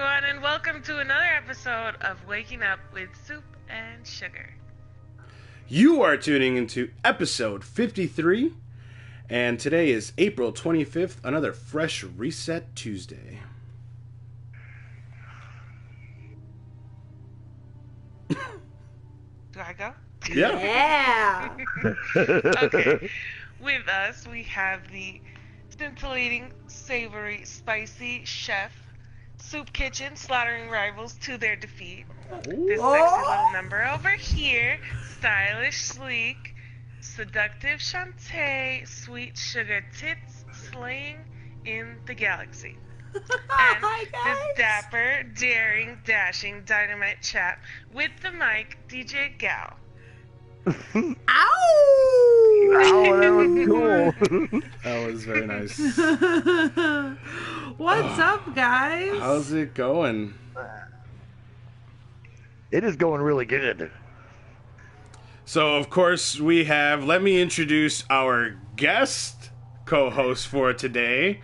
everyone, and welcome to another episode of Waking Up with Soup and Sugar. You are tuning into episode 53, and today is April 25th, another fresh reset Tuesday. Do I go? Yeah. Okay. With us, we have the scintillating, savory, spicy chef, Soup Kitchen, slaughtering rivals to their defeat. This sexy little number over here, stylish, sleek, seductive Shantae, sweet sugar tits, slaying in the galaxy. And this dapper, daring, dashing, dynamite chap with the mic, DJ Gao. Ow! Ow, that was cool. That was very nice. What's up, guys? How's it going? It is going really good. So, of course, we have, let me introduce our guest co-host for today,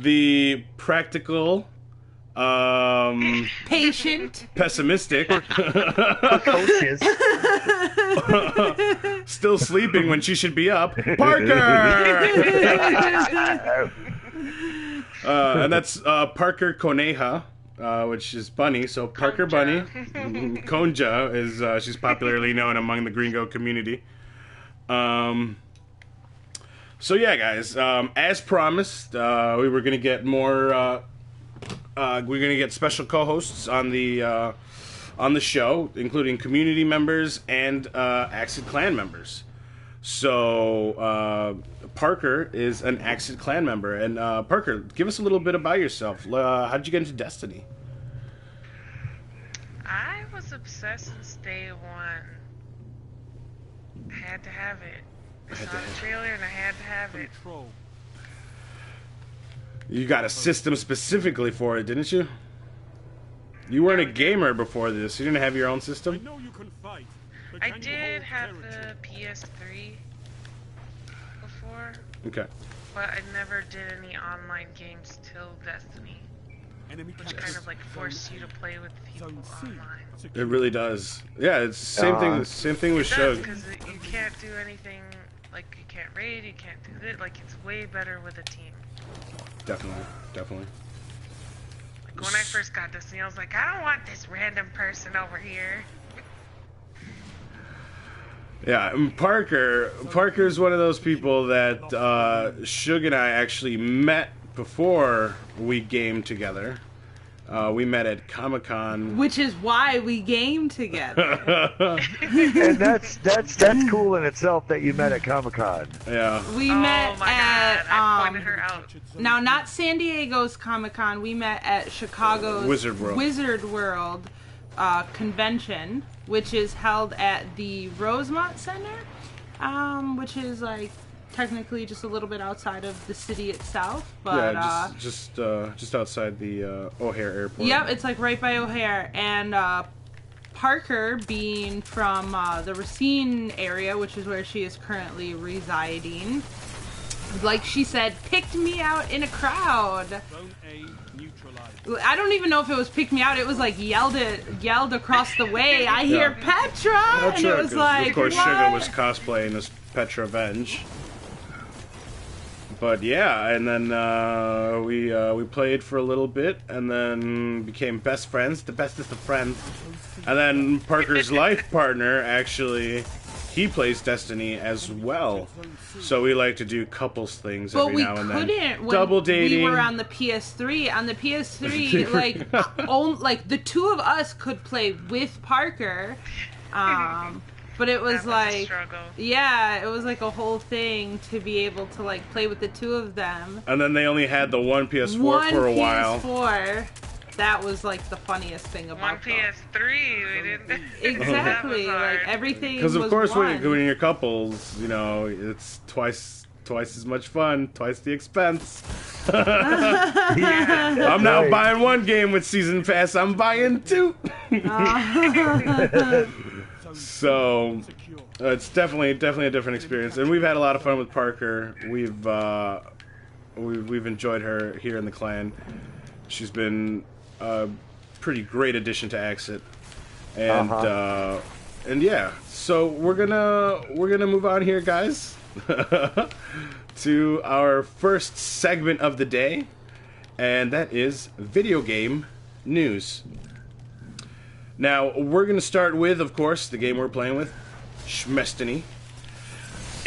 the practical, Patient. pessimistic, Precocious. still sleeping when she should be up, Parker! And that's Parker Coneja, which is Bunny, so Parker Bunny. Conja is, she's popularly known among the Gringo community. So yeah, guys, as promised, we were going to get more, we're going to get special co-hosts on the show, including community members and Axid Clan members. So Parker is an Axid Clan member, and Parker, give us a little bit about yourself. How did you get into Destiny? I was obsessed since day one. I had to have it. I saw the trailer and I had to have it. You got a system specifically for it, didn't you? You weren't a gamer before this. You didn't have your own system? I know you can fight, but I can you did hold have character? the PS3 before, Okay. but I never did any online games till Destiny. Enemy Which kind of like force you to play with people Zone C. online. It really does. Yeah, it's the same thing. Same thing with It does, Sugah. because you can't do anything, like you can't raid, you can't do this, like it's way better with a team. Definitely, definitely. Like when I first got Destiny, I was like, I don't want this random person over here. Yeah, and Parker's one of those people that Sugah and I actually met before we gamed together. We met at Comic-Con. Which is why we game together. And that's cool in itself that you met at Comic-Con. Yeah. We Oh met my at god, I pointed her out. now not San Diego's Comic-Con. We met at Chicago's Wizard World. Convention, which is held at the Rosemont Center, which is like technically just a little bit outside of the city itself, but Yeah, just outside the O'Hare Airport. yep, it's like right by O'Hare. And Parker, being from the Racine area, which is where she is currently residing, like she said, picked me out in a crowd. Zone A neutralized. I don't even know if it was picked me out. It was like yelled across the way. I hear Yeah. Petra, That's and it right, was 'cause like, of course, what? Sugah was cosplaying as Petra Venge. But yeah, and then we played for a little bit, and then became best friends, the bestest of friends. And then Parker's life partner, actually, he plays Destiny as well. So we like to do couples things But every we now and then. couldn't when Double dating. we were on the PS3. On the PS3, like the two of us could play with Parker, but it was That was a like, struggle. yeah, it was like a whole thing to be able to like play with the two of them. And then they only had the one PS4 One for a while. PS4. That was like the funniest thing One about them. PS3, we didn't. Exactly, That was like hard. everything. Because of was course, one. when you're couples, you know, it's twice as much fun, twice the expense. I'm now buying one game with season pass. I'm buying two. So it's definitely a different experience, and we've had a lot of fun with Parker. We've enjoyed her here in the clan. She's been pretty great addition to Exit. And yeah, so we're gonna move on here, guys, to our first segment of the day, and that is video game news. Now we're gonna start with, of course, the game we're playing with, Destiny.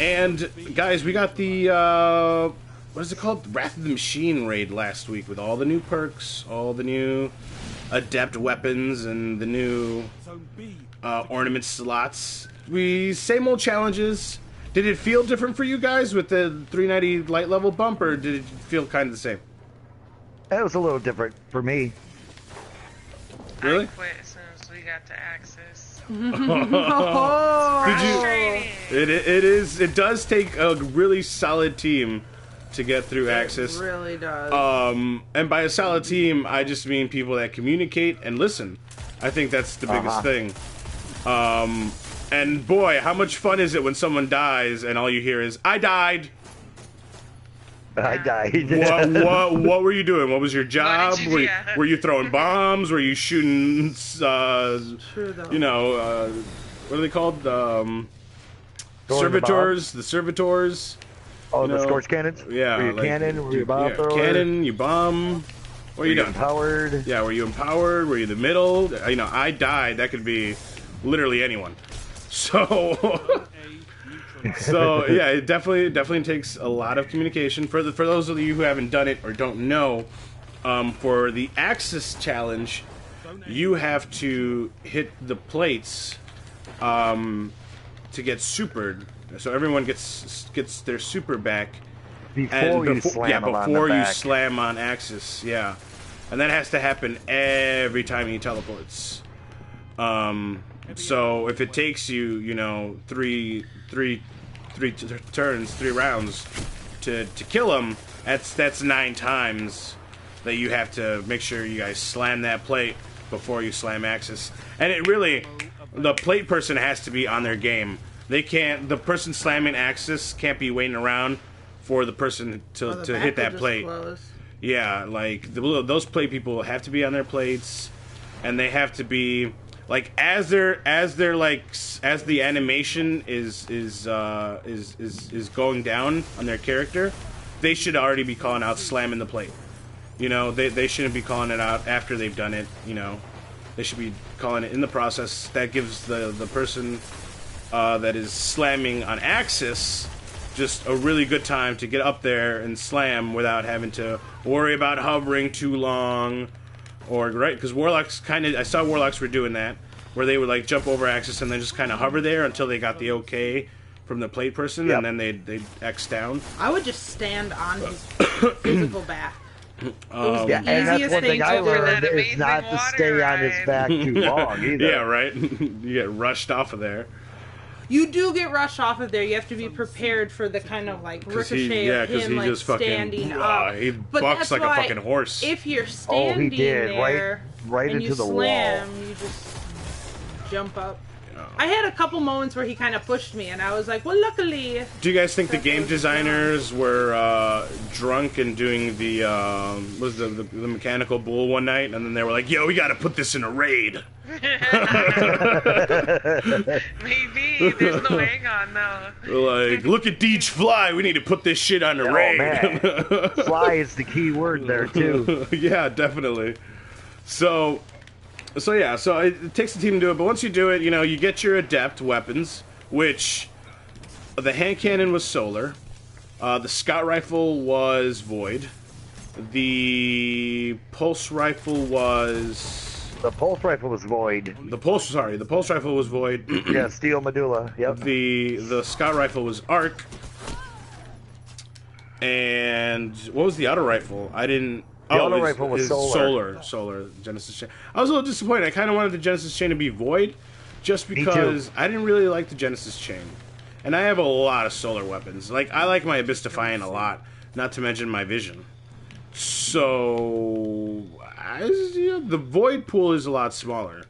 And guys, we got the what is it called? Wrath of the Machine raid last week with all the new perks, all the new adept weapons, and the new Zone B. ornament slots. Same old challenges. Did it feel different for you guys with the 390 light level bump, or did it feel kind of the same? It was a little different for me. Really? I quit as soon as we got to Axis. Oh, Frustrating. It does take a really solid team to get through Axis. It really does. And by a solid team, I just mean people that communicate and listen. I think that's the biggest thing. And boy, how much fun is it when someone dies and all you hear is, "I died." I died. What were you doing? What was your job? What did you do? Were you throwing bombs? Were you shooting? True, though. You know, what are they called? Servitors. The servitors. Oh, you the know, scorch cannons? Yeah. Were you cannon? Were you bomb thrower? Cannon. You bomb. What are you doing? Empowered? Yeah. Were you empowered? Were you in the middle? You know, I died. That could be literally anyone. So. So yeah, it definitely takes a lot of communication. For those of you who haven't done it or don't know, for the Axis challenge, you have to hit the plates to get supered. So everyone gets their super back Before you slam them on the before you back. slam on Axis. Yeah, and that has to happen every time he teleports. So if it takes you, you know, three turns, 3 rounds to kill him, that's 9 times that you have to make sure you guys slam that plate before you slam Axis. And it really, the plate person has to be on their game. The person slamming Axis can't be waiting around for the person to hit that plate. Yeah, like those plate people have to be on their plates, and they have to be like as the animation is going down on their character, they should already be calling out slamming the plate. You know, they shouldn't be calling it out after they've done it. You know, they should be calling it in the process. That gives the person that is slamming on Axis just a really good time to get up there and slam without having to worry about hovering too long. Or right, because Warlocks I saw Warlocks were doing that, where they would like jump over Axis and then just kind of hover there until they got the okay from the plate person, Yep. and then they'd X down. I would just stand on his physical back. Yeah, and that's easiest one thing thing I to do. learned That is not to amazing stay water on his ride. back too long either. Yeah, right. You get rushed off of there. You do get rushed off of there. You have to be prepared for the kind of like 'Cause he- ricochet yeah, of 'cause him he like just fucking- standing ah, up. he But bucks that's like a why fucking horse. If you're Oh, standing he did. there Right and into you the slam, wall. you just jump up. I had a couple moments where he kind of pushed me, and I was like, "Well, luckily." Do you guys think the game designers were drunk and doing the was the mechanical bull one night, and then they were like, "Yo, we got to put this in a raid." Maybe there's no hang on though. Like, look at Deej fly. We need to put this shit on a Oh, raid. man. Fly is the key word there, too. Yeah, definitely. So yeah, so it takes a team to do it, but once you do it, you know, you get your adept weapons, which the hand cannon was solar, the scout rifle was void, the pulse rifle was The pulse rifle was void. the pulse rifle was void. Yeah, steel medulla. Yep. The scout rifle was arc, and what was the auto rifle? I didn't. The auto rifle was solar. Solar Genesis chain. I was a little disappointed. I kind of wanted the Genesis chain to be void, just because I didn't really like the Genesis chain, and I have a lot of solar weapons. Like I like my Abyss Defiant a lot, not to mention my Vision. So the void pool is a lot smaller.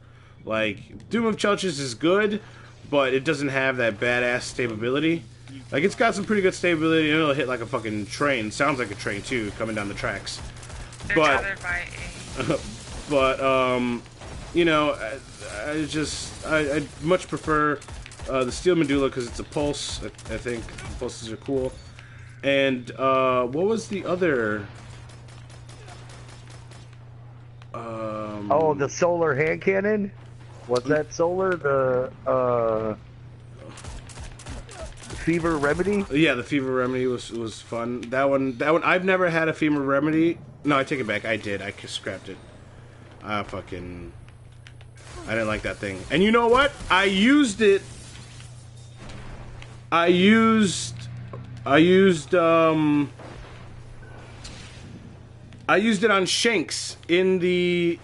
Like Doom of Chelches is good, but it doesn't have that badass stability. Like it's got some pretty good stability, and it'll hit like a fucking train. Sounds like a train too, coming down the tracks. They're But tethered by But you know, I much prefer the steel medulla because it's a pulse. I think pulses are cool. And what was the other? Oh, the solar hand cannon? Was that solar? The fever remedy? Yeah, the fever remedy was fun. That one. I've never had a fever remedy. No, I take it back. I did. I scrapped it. I didn't like that thing. And you know what? I used it. I used it on Shanks in the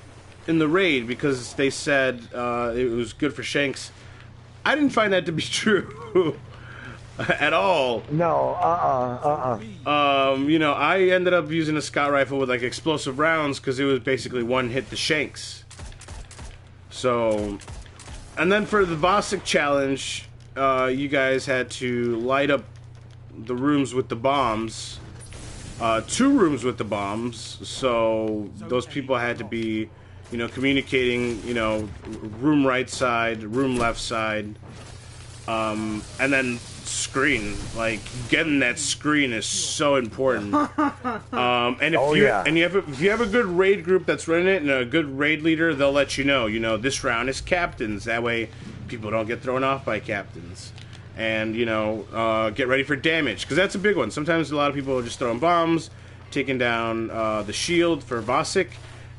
raid because they said it was good for Shanks. I didn't find that to be true at all. No, You know, I ended up using a scout rifle with like explosive rounds because it was basically one hit to Shanks. So, and then for the Bostic challenge, you guys had to light up the rooms with the bombs. 2 rooms with the bombs, so those people had to be, you know, communicating, you know, room right side, room left side, and then screen. Like, getting that screen is so important. And if you have a good raid group that's running it and a good raid leader, they'll let you know, this round is captains. That way, people don't get thrown off by captains. And, you know, get ready for damage, because that's a big one. Sometimes a lot of people are just throwing bombs, taking down the shield for Bostic,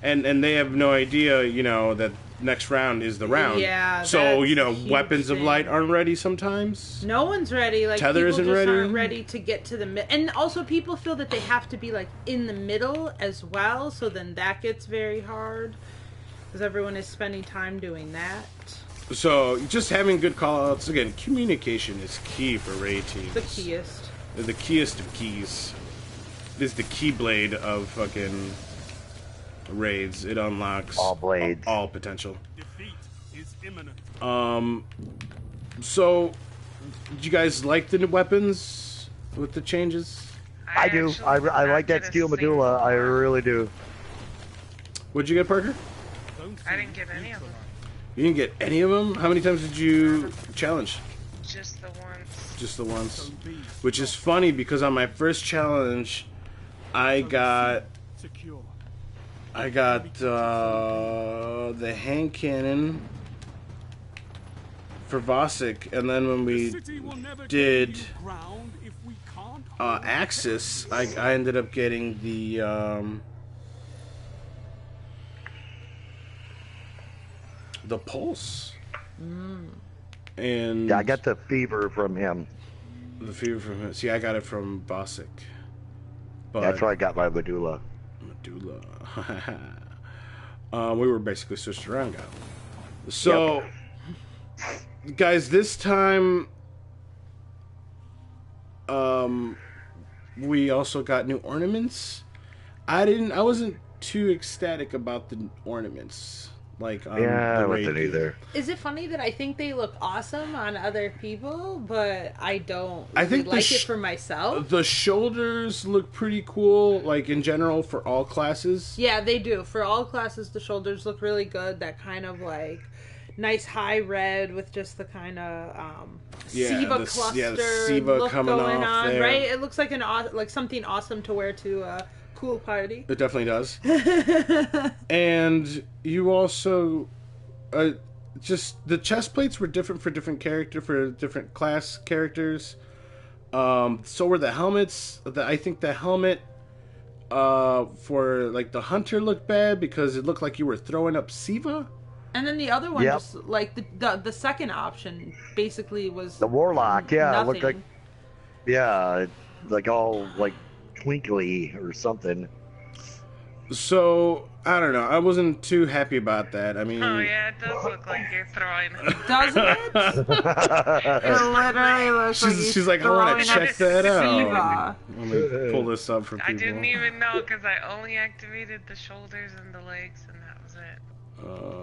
and they have no idea, you know, that next round is the round. Yeah, so, you know, weapons thing. of light aren't ready sometimes. No one's ready. Like, Tether people isn't just ready. aren't ready to get to the middle. And also, people feel that they have to be, like, in the middle as well, so then that gets very hard, because everyone is spending time doing that. So, just having good call-outs. Again, communication is key for raid teams. The keyest. The keyest of keys. It is the keyblade of fucking raids. It unlocks all blades, all potential. Defeat is imminent. So, did you guys like the new weapons with the changes? I do. I like that steel medulla. I really do. What'd you get, Parker? I didn't get any of them. You didn't get any of them? How many times did you challenge? Just the once. Just the once. Which is funny because on my first challenge, I got the hand cannon for Vosik, and then when we did Axis, I ended up getting the pulse. And yeah, I got the fever from him. The fever from him. See, I got it from Bosik. But That's where I got my medulla. Medulla. We were basically switched around, guys. So, guys, this time, we also got new ornaments. I wasn't too ecstatic about the ornaments. Like, I wasn't either. Is it funny that I think they look awesome on other people, but I don't I think like it for myself? The shoulders look pretty cool, like, in general, for all classes. Yeah, they do. For all classes, the shoulders look really good. That kind of, like, nice high red with just the kind of Siva cluster Siva look coming going off on, there. right? It looks like something awesome to wear to a cool party. It definitely does. And you also, just the chest plates were different for different class characters. So were the helmets. I think the helmet for like the hunter looked bad because it looked like you were throwing up Siva. And then the other one, just like the second option, basically was the warlock. Yeah, nothing. It looked like like all like twinkly or something. So I don't know. I wasn't too happy about that. I mean, Oh yeah, it does look like you're throwing. Doesn't it? It literally looks like she's like, I want to check that out. Siva. Let me pull this up for people. I didn't even know because I only activated the shoulders and the legs, and that was it.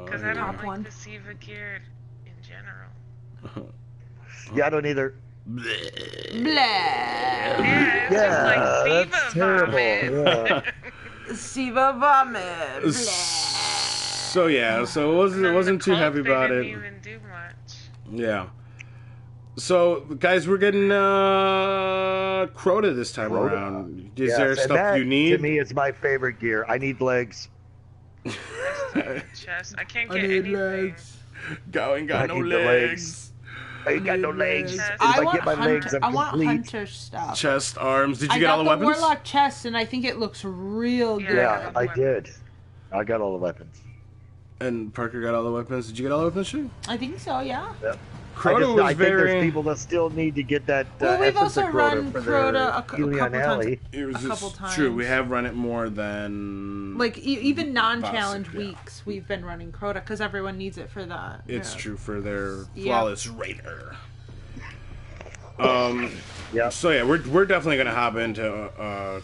Because I don't like the Siva gear in general. Yeah, I don't either. Blah. Yeah, it's just like Siva that's terrible. vomit. Yeah. Siva vomit. Blah. So yeah, so it wasn't too Cult, happy about they it. didn't even do much. Yeah. So guys, we're getting Crota this time Crota. around. Is Yes, there and stuff that, you need? To me, it's my favorite gear. I need legs. Chest. I can't get anything. Going got I no need the legs. I ain't got no legs. Chest. If I I want get my legs, I'm I want complete. hunter stuff. Chest, arms. Did you I get got all the weapons? warlock chest, and I think it looks real Yeah. good. Yeah, I did. I got all the weapons. And Parker got all the weapons. Did you get all the weapons, too? I think so. Yeah. Yep. Crota was I think very. there's people that still need to get that Well, we've essence also of run for Crota their a healing couple on times. alley. It was a couple just true. We times. have run it more than. Like even non-challenge Possibly, yeah. weeks, we've been running Crota because everyone needs it for that. It's true for their Yeah. flawless raider. Yeah. So yeah, we're definitely gonna hop into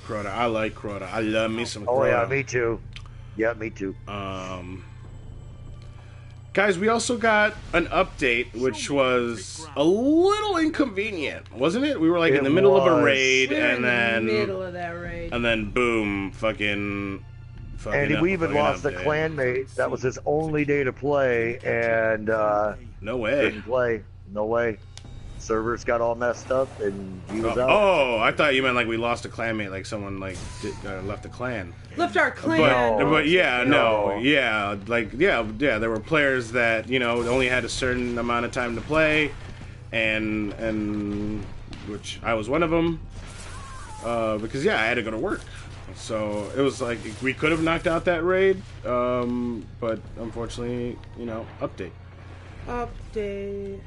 Crota. I like Crota. I love me some Crota. Oh yeah, me too. Yeah, me too. Guys, we also got an update, which was a little inconvenient, wasn't it? We were like in It the middle of a was. raid, We're and in then the middle of that raid. and then boom, fucking And we even lost a update. clanmate. That was his only day to play, and No way. didn't play. No way. Servers got all messed up, and he was out. Oh, I thought you meant like we lost a clanmate, like someone like left the clan. Lift our But, clan. No. but yeah, no, No. yeah, like yeah, there were players that only had a certain amount of time to play, and which I was one of them, because yeah, I had to go to work, so it was like we could have knocked out that raid, but unfortunately, update. Update.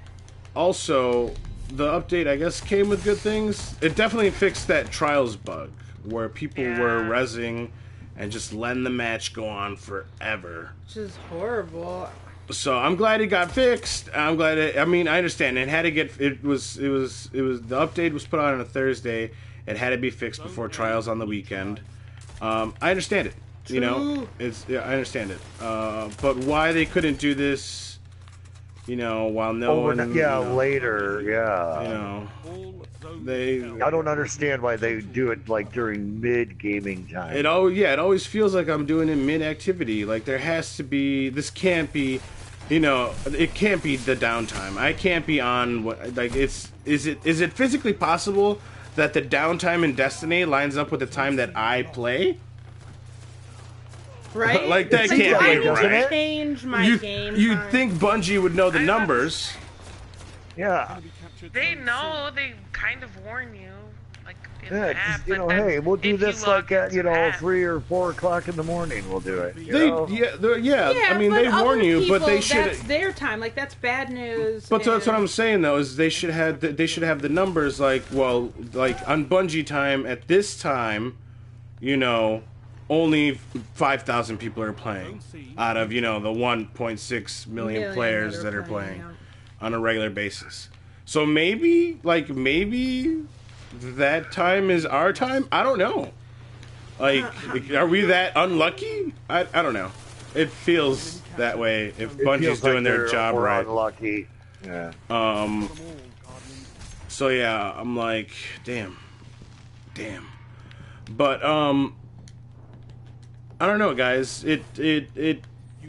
Also, the update I guess came with good things. It definitely fixed that trials bug where people were rezzing and just letting the match go on forever. Which is horrible. So I'm glad it got fixed. I'm glad I understand it had to get it was the update was put out on a Thursday. It had to be fixed before trials on the weekend. I understand it. I understand it. But why they couldn't do this while no one later, yeah. I don't understand why they do it like during mid gaming time. It always feels like I'm doing it mid activity. Like there has to be. This can't be. It can't be the downtime. I can't be on. Is it physically possible that the downtime in Destiny lines up with the time that I play? Right? Like that can't I be need to right. change my game. You'd time. think Bungie would know the numbers. Yeah. They know. They kind of warn you, like in Yeah, the app. just, but then hey, we'll do if you this log like at, into the app- 3 or 4 o'clock in the morning. We'll do it. Yeah, I mean, but they warn other you, but they people, should. That's their time. Like that's bad news. But that's what and- I'm saying though is they should have the numbers like on Bungie time at this time, only 5,000 people are playing out of the 1.6 million players that are playing on a regular basis. So maybe that time is our time. I don't know. Like, are we that unlucky? I don't know. It feels that way if Bungie's doing their job right. Unlucky. Yeah. So yeah, I'm like, damn. But I don't know, guys. It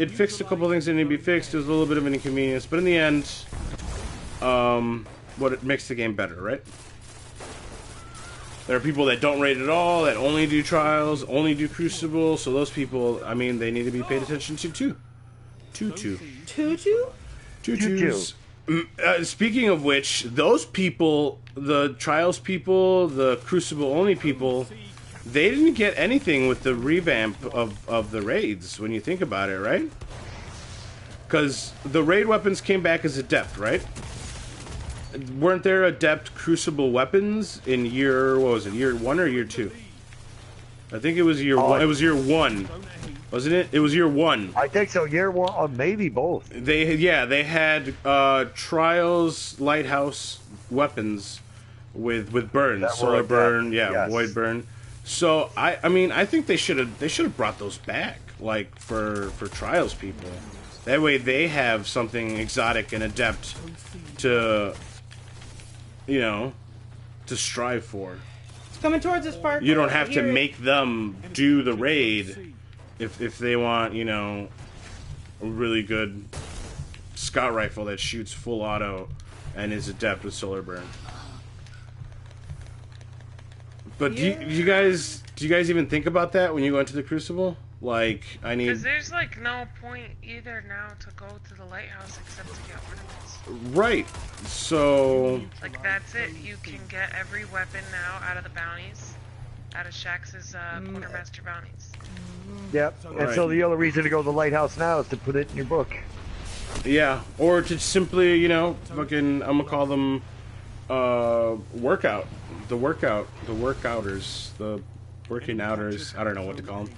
fixed a couple things that need to be fixed. It was a little bit of an inconvenience, but in the end, it makes the game better, right? There are people that don't raid at all, that only do trials, only do Crucible. So those people, they need to be paid attention to too. Tutus. Speaking of which, those people, the trials people, the Crucible only people, they didn't get anything with the revamp of the raids, when you think about it, right? Because the raid weapons came back as Adept, right? Weren't there Adept Crucible weapons in year 1 or year 2? I think it was year 1. It was year 1. Wasn't it? It was year 1. I think so. Year 1, or maybe both. They had Trials Lighthouse weapons with burn, solar burn, void burn. So I think they should have brought those back, like for Trials people. That way they have something exotic and Adept to strive for. It's coming towards us, Parker. You don't have to make them do the raid if they want, a really good scout rifle that shoots full auto and is adept with solar burn. But do you guys even think about that when you go into the Crucible? Like, I need... Because there's, like, no point either now to go to the lighthouse except to get ornaments. Right. So... Like, that's it. You can get every weapon now out of the bounties. Out of Shax's Quartermaster bounties. Yep. And so the only reason to go to the lighthouse now is to put it in your book. Yeah. Or to simply, you know, fucking... I'm gonna call them... workout. The workouters. The working outers. I don't know what to call them.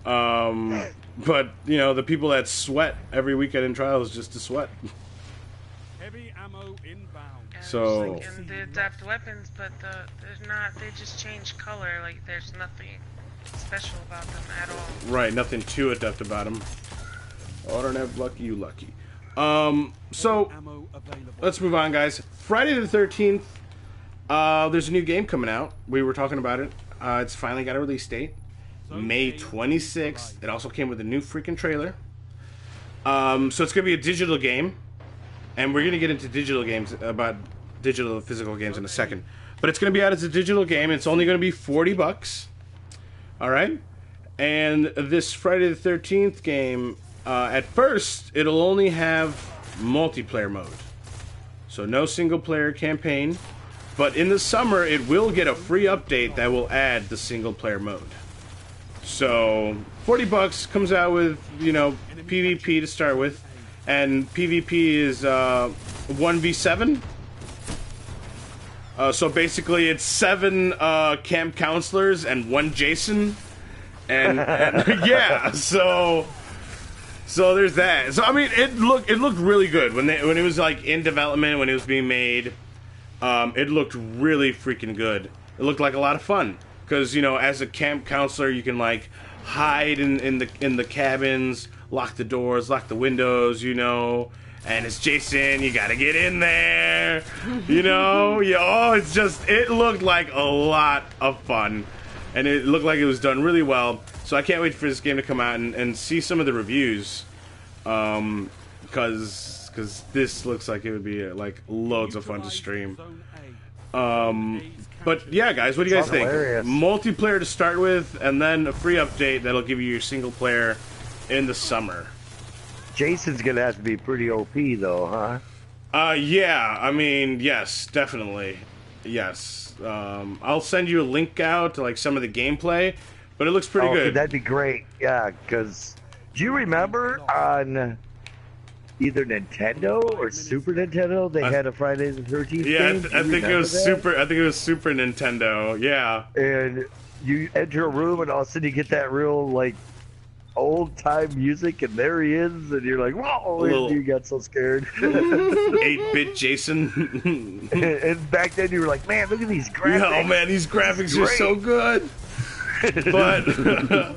But, you know, the people that sweat every weekend in trials just to sweat. Heavy ammo inbound. So... Like, and the adept weapons, but they're not, they just change color, like, there's nothing special about them at all. Right, nothing too adept about them. Oh, I don't have lucky, you lucky. So, let's move on, guys. Friday the 13th, there's a new game coming out. We were talking about it. It's finally got a release date. May 26th. It also came with a new freaking trailer. So it's going to be a digital game. And we're going to get into digital games, about digital physical games in a second. But it's going to be out as a digital game. It's only going to be $40. Alright? And this Friday the 13th game, at first, it'll only have multiplayer mode. So no single player campaign. But in the summer, it will get a free update that will add the single player mode. So, $40 comes out with, you know, PvP to start with. And PvP is 1v7. So basically it's 7 camp counselors and 1 Jason. And yeah, so there's that. So I mean, it looked really good when it was like in development, when it was being made. It looked really freaking good. It looked like a lot of fun. Because, you know, as a camp counselor, you can, like, hide in the cabins, lock the doors, lock the windows, you know. And it's Jason, you gotta get in there, you know. It looked like a lot of fun. And it looked like it was done really well. So I can't wait for this game to come out and see some of the reviews. Because this looks like it would be, like, loads of fun to stream. But yeah, guys, what do you guys think? Hilarious. Multiplayer to start with, and then a free update that'll give you your single player in the summer. Jason's gonna have to be pretty OP though, huh? Yeah, I mean, yes, definitely. Yes. I'll send you a link out to like some of the gameplay, but it looks pretty good. That'd be great. Yeah, because do you remember on either Nintendo or Super Nintendo they had a Friday the 13th game? I think it was Super. I think it was Super Nintendo. Yeah. And you enter a room and all of a sudden you get that real like old time music, and there he is, and you're like, whoa! And you got so scared. 8-bit Jason. And back then you were like, man, look at these graphics. Oh man, these graphics are so good. But.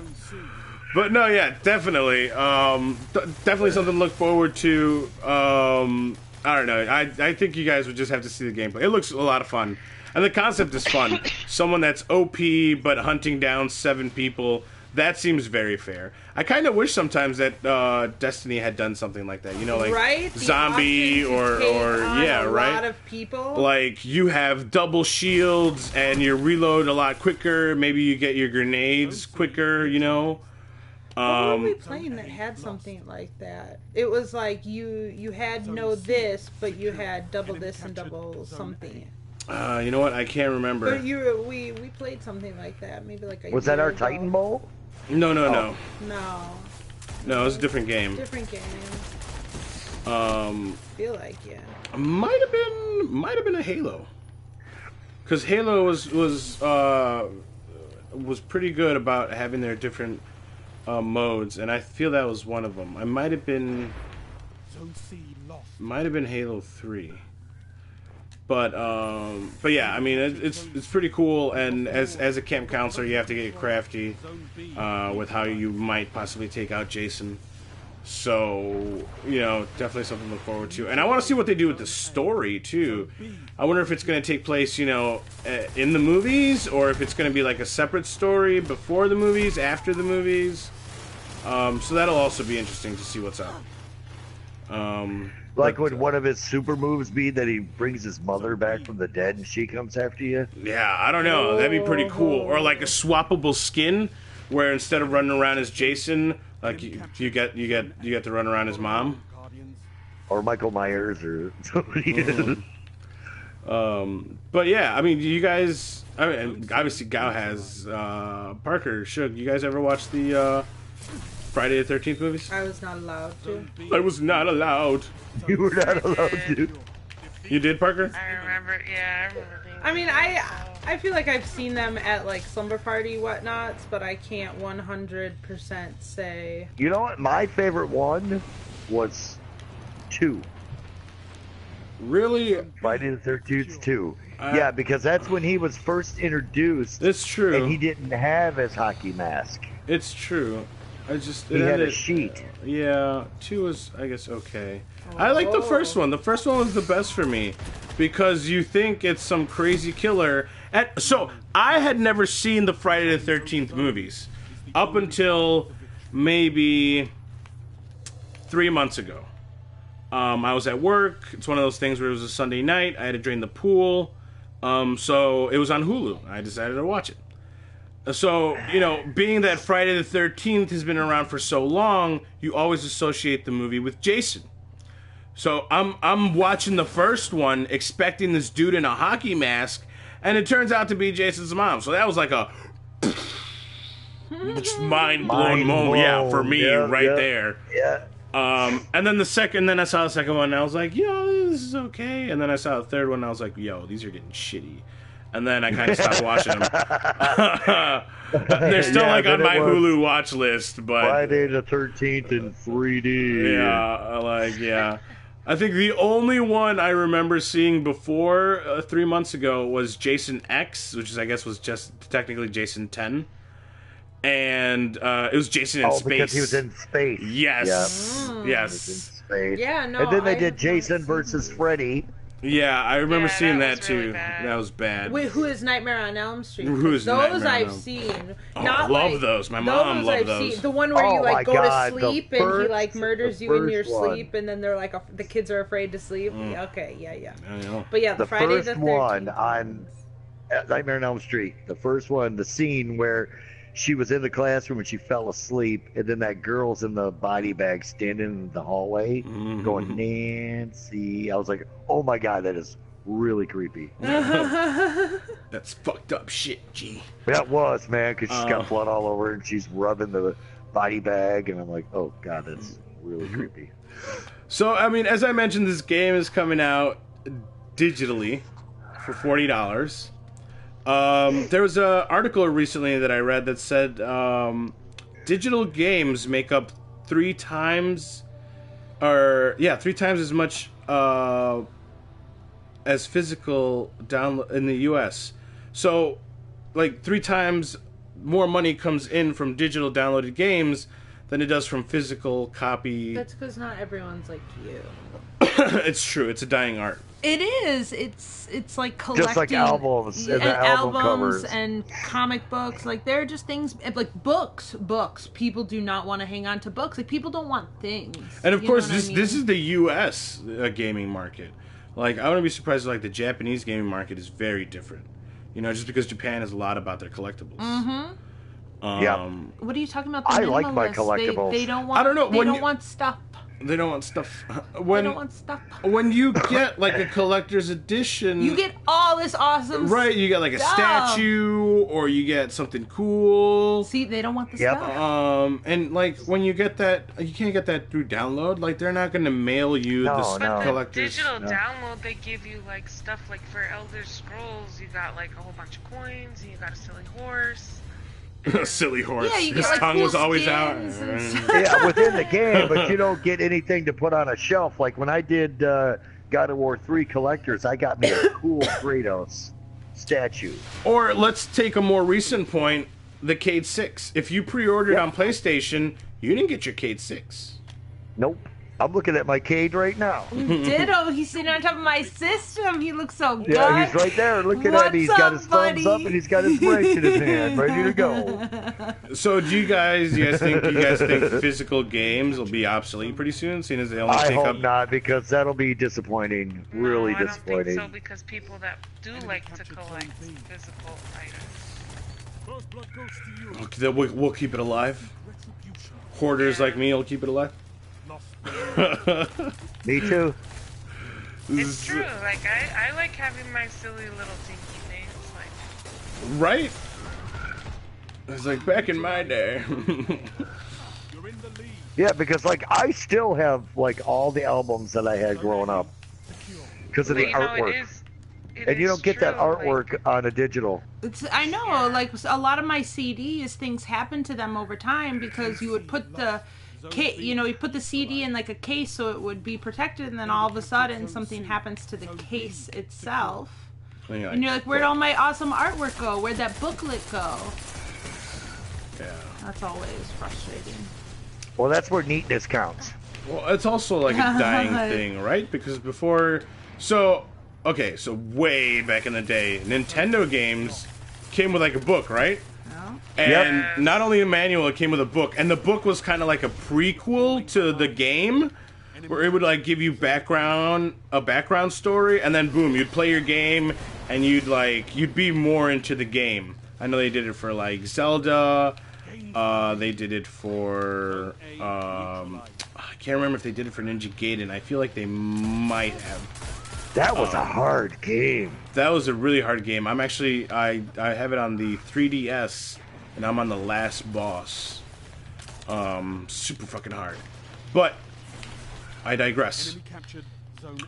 But no, yeah, definitely. Definitely something to look forward to. I don't know. I think you guys would just have to see the gameplay. It looks a lot of fun. And the concept is fun. Someone that's OP but hunting down 7 people. That seems very fair. I kind of wish sometimes that Destiny had done something like that. You know, like right? zombie or yeah, right? A lot of people. Like you have double shields and you reload a lot quicker. Maybe you get your grenades quicker, you know. What were we playing that had something like that? It was like you had this, but you had double this and double something. You know what? I can't remember. But we played something like that. Maybe like a Was that our Titan Bowl? No. No. No, it was a different game. Different game. Feel like Might have been a Halo. Because Halo was pretty good about having their different modes, and I feel that was one of them. I might have been Halo 3. But yeah, I mean it's pretty cool, and as a camp counselor, you have to get crafty with how you might possibly take out Jason. So, you know, definitely something to look forward to. And I want to see what they do with the story too. I wonder if it's going to take place, you know, in the movies, or if it's going to be like a separate story before the movies, after the movies. So that'll also be interesting to see what's up. Like would one of his super moves be that he brings his mother back from the dead and she comes after you? Yeah, I don't know. That'd be pretty cool. Or like a swappable skin, where instead of running around as Jason, like you get to run around as Mom. Or Michael Myers or somebody. But yeah, I mean, you guys. I mean, obviously, Gao has Parker. Shug, you guys ever watch the Friday the 13th movies? I was not allowed to. I was not allowed. You were not allowed to. You did, Parker? I remember. Yeah, I remember. I mean, I feel like I've seen them at like slumber party whatnots, but I can't 100% say. You know what? My favorite one was 2. Really? Friday the 13th 2. Yeah, because that's when he was first introduced. It's true. And he didn't have his hockey mask. It's true. He had a sheet. Yeah, 2 was, I guess, okay. I like the first one. The first one was the best for me because you think it's some crazy killer. So I had never seen the Friday the 13th movies up until maybe 3 months ago. I was at work. It's one of those things where it was a Sunday night. I had to drain the pool. So it was on Hulu. I decided to watch it. So, you know, being that Friday the 13th has been around for so long, you always associate the movie with Jason. So I'm watching the first one, expecting this dude in a hockey mask, and it turns out to be Jason's mom. So that was like a mind-blowing moment, yeah, for me there. Yeah. And then I saw the second one, and I was like, yo, this is okay. And then I saw the third one, and I was like, yo, these are getting shitty. And then I kind of stopped watching them. They're still on my Hulu watch list, but Friday the 13th in 3D. Yeah, I think the only one I remember seeing before 3 months ago was Jason X, which is I guess was just technically Jason 10. And it was Jason in space. Because he was in space. Yes. Yep. Yes. He was in space. Yeah, no. And then they did Jason versus Freddy. Yeah, I remember seeing that too. Really bad. That was bad. Wait, who is Nightmare on Elm Street? Who is those Nightmare on I've Elm? seen. Oh, Not I love like, those. My mom loved those. Seen. The one where you like go God, to sleep the and he first- like murders the you in your first one. sleep, and then they're like the kids are afraid to sleep. Okay, yeah. I know. But yeah, The Friday first the 13th one on Nightmare on Elm Street. The first one, the scene where she was in the classroom and she fell asleep, and then that girl's in the body bag standing in the hallway going, Nancy. I was like, oh my God, that is really creepy. That's fucked up shit, G. That was, man, because she's got blood all over her and she's rubbing the body bag, and I'm like, oh God, that's really creepy. So, I mean, as I mentioned, this game is coming out digitally for $40. There was an article recently that I read that said digital games make up 3 times as much as physical download in the U.S. So, like 3 times more money comes in from digital downloaded games than it does from physical copy. That's because not everyone's like you. It's true. It's a dying art. It is. It's like collecting Just like albums and and the album covers and comic books. Like they're just things like books. People do not want to hang on to books. Like people don't want things. And of course, this this is the U.S. Gaming market. Like I wouldn't be surprised if like the Japanese gaming market is very different. You know, just because Japan is a lot about their collectibles. Yeah. What are you talking about? The I like my minimalists? collectibles. They don't want. I don't know, They when don't you- want stuff. They don't want stuff. They don't want stuff. When you get like a collector's edition, You get all this awesome. right. You get like a stuff. statue, or you get something cool. See, they don't want the Yep. stuff. And like when you get that, you can't get that through download. Like they're not going to mail you No, the no. But the collector's. digital download, they give you like stuff like for Elder Scrolls, you got like a whole bunch of coins, and you got a silly horse. Silly horse. Yeah, you His get, like, tongue cool was always out. skins and stuff. Yeah, within the game, but you don't get anything to put on a shelf. Like when I did God of War 3 Collectors, I got me a cool Kratos statue. Or let's take a more recent point: the Cade 6. If you pre-ordered on PlayStation, you didn't get your Cade 6. Nope. I'm looking at my Cade right now. Ditto. He's sitting on top of my system. He looks so good. Yeah, he's right there. Look at him. He's got his thumbs up buddy? and he's got his wrench in his hand, ready to go. So do you guys think physical games will be obsolete pretty soon, seeing as they only I take hope up? not, because that'll be disappointing. Really No, I don't disappointing. think so, because people that do like to collect physical items. First blood goes to you. Okay, then we'll keep it alive. Retribution. Hoarders like me will keep it alive. Lost. Me too. It's true. Like I like having my silly little dinky things. Like Right? It's like back in my day. You're in the lead. Yeah, because like I still have like all the albums that I had growing up because of but the you know, artwork, it and you is don't get that true, like- artwork on a digital. I know, Yeah. like a lot of my CDs, things happen to them over time because you would put the, you put the CD in like a case so it would be protected, and then all of a sudden something happens to the case itself, and you're like, where'd all my awesome artwork go? Where'd that booklet go? Yeah. That's always frustrating. Well, that's where neatness counts. Well, it's also like a dying thing, right? Because before, so way back in the day, Nintendo games came with like a book, right? No? And Yep. not only a manual, it came with a book, and the book was kind of like a prequel to the game, where it would like give you a background story, and then boom, you'd play your game, and you'd be more into the game. I know they did it for like Zelda. They did it for I can't remember if they did it for Ninja Gaiden. I feel like they might have. That was a hard game. That was a really hard game. I'm actually I have it on the 3DS, and I'm on the last boss. Super fucking hard. But I digress. Enemy captured. Zone.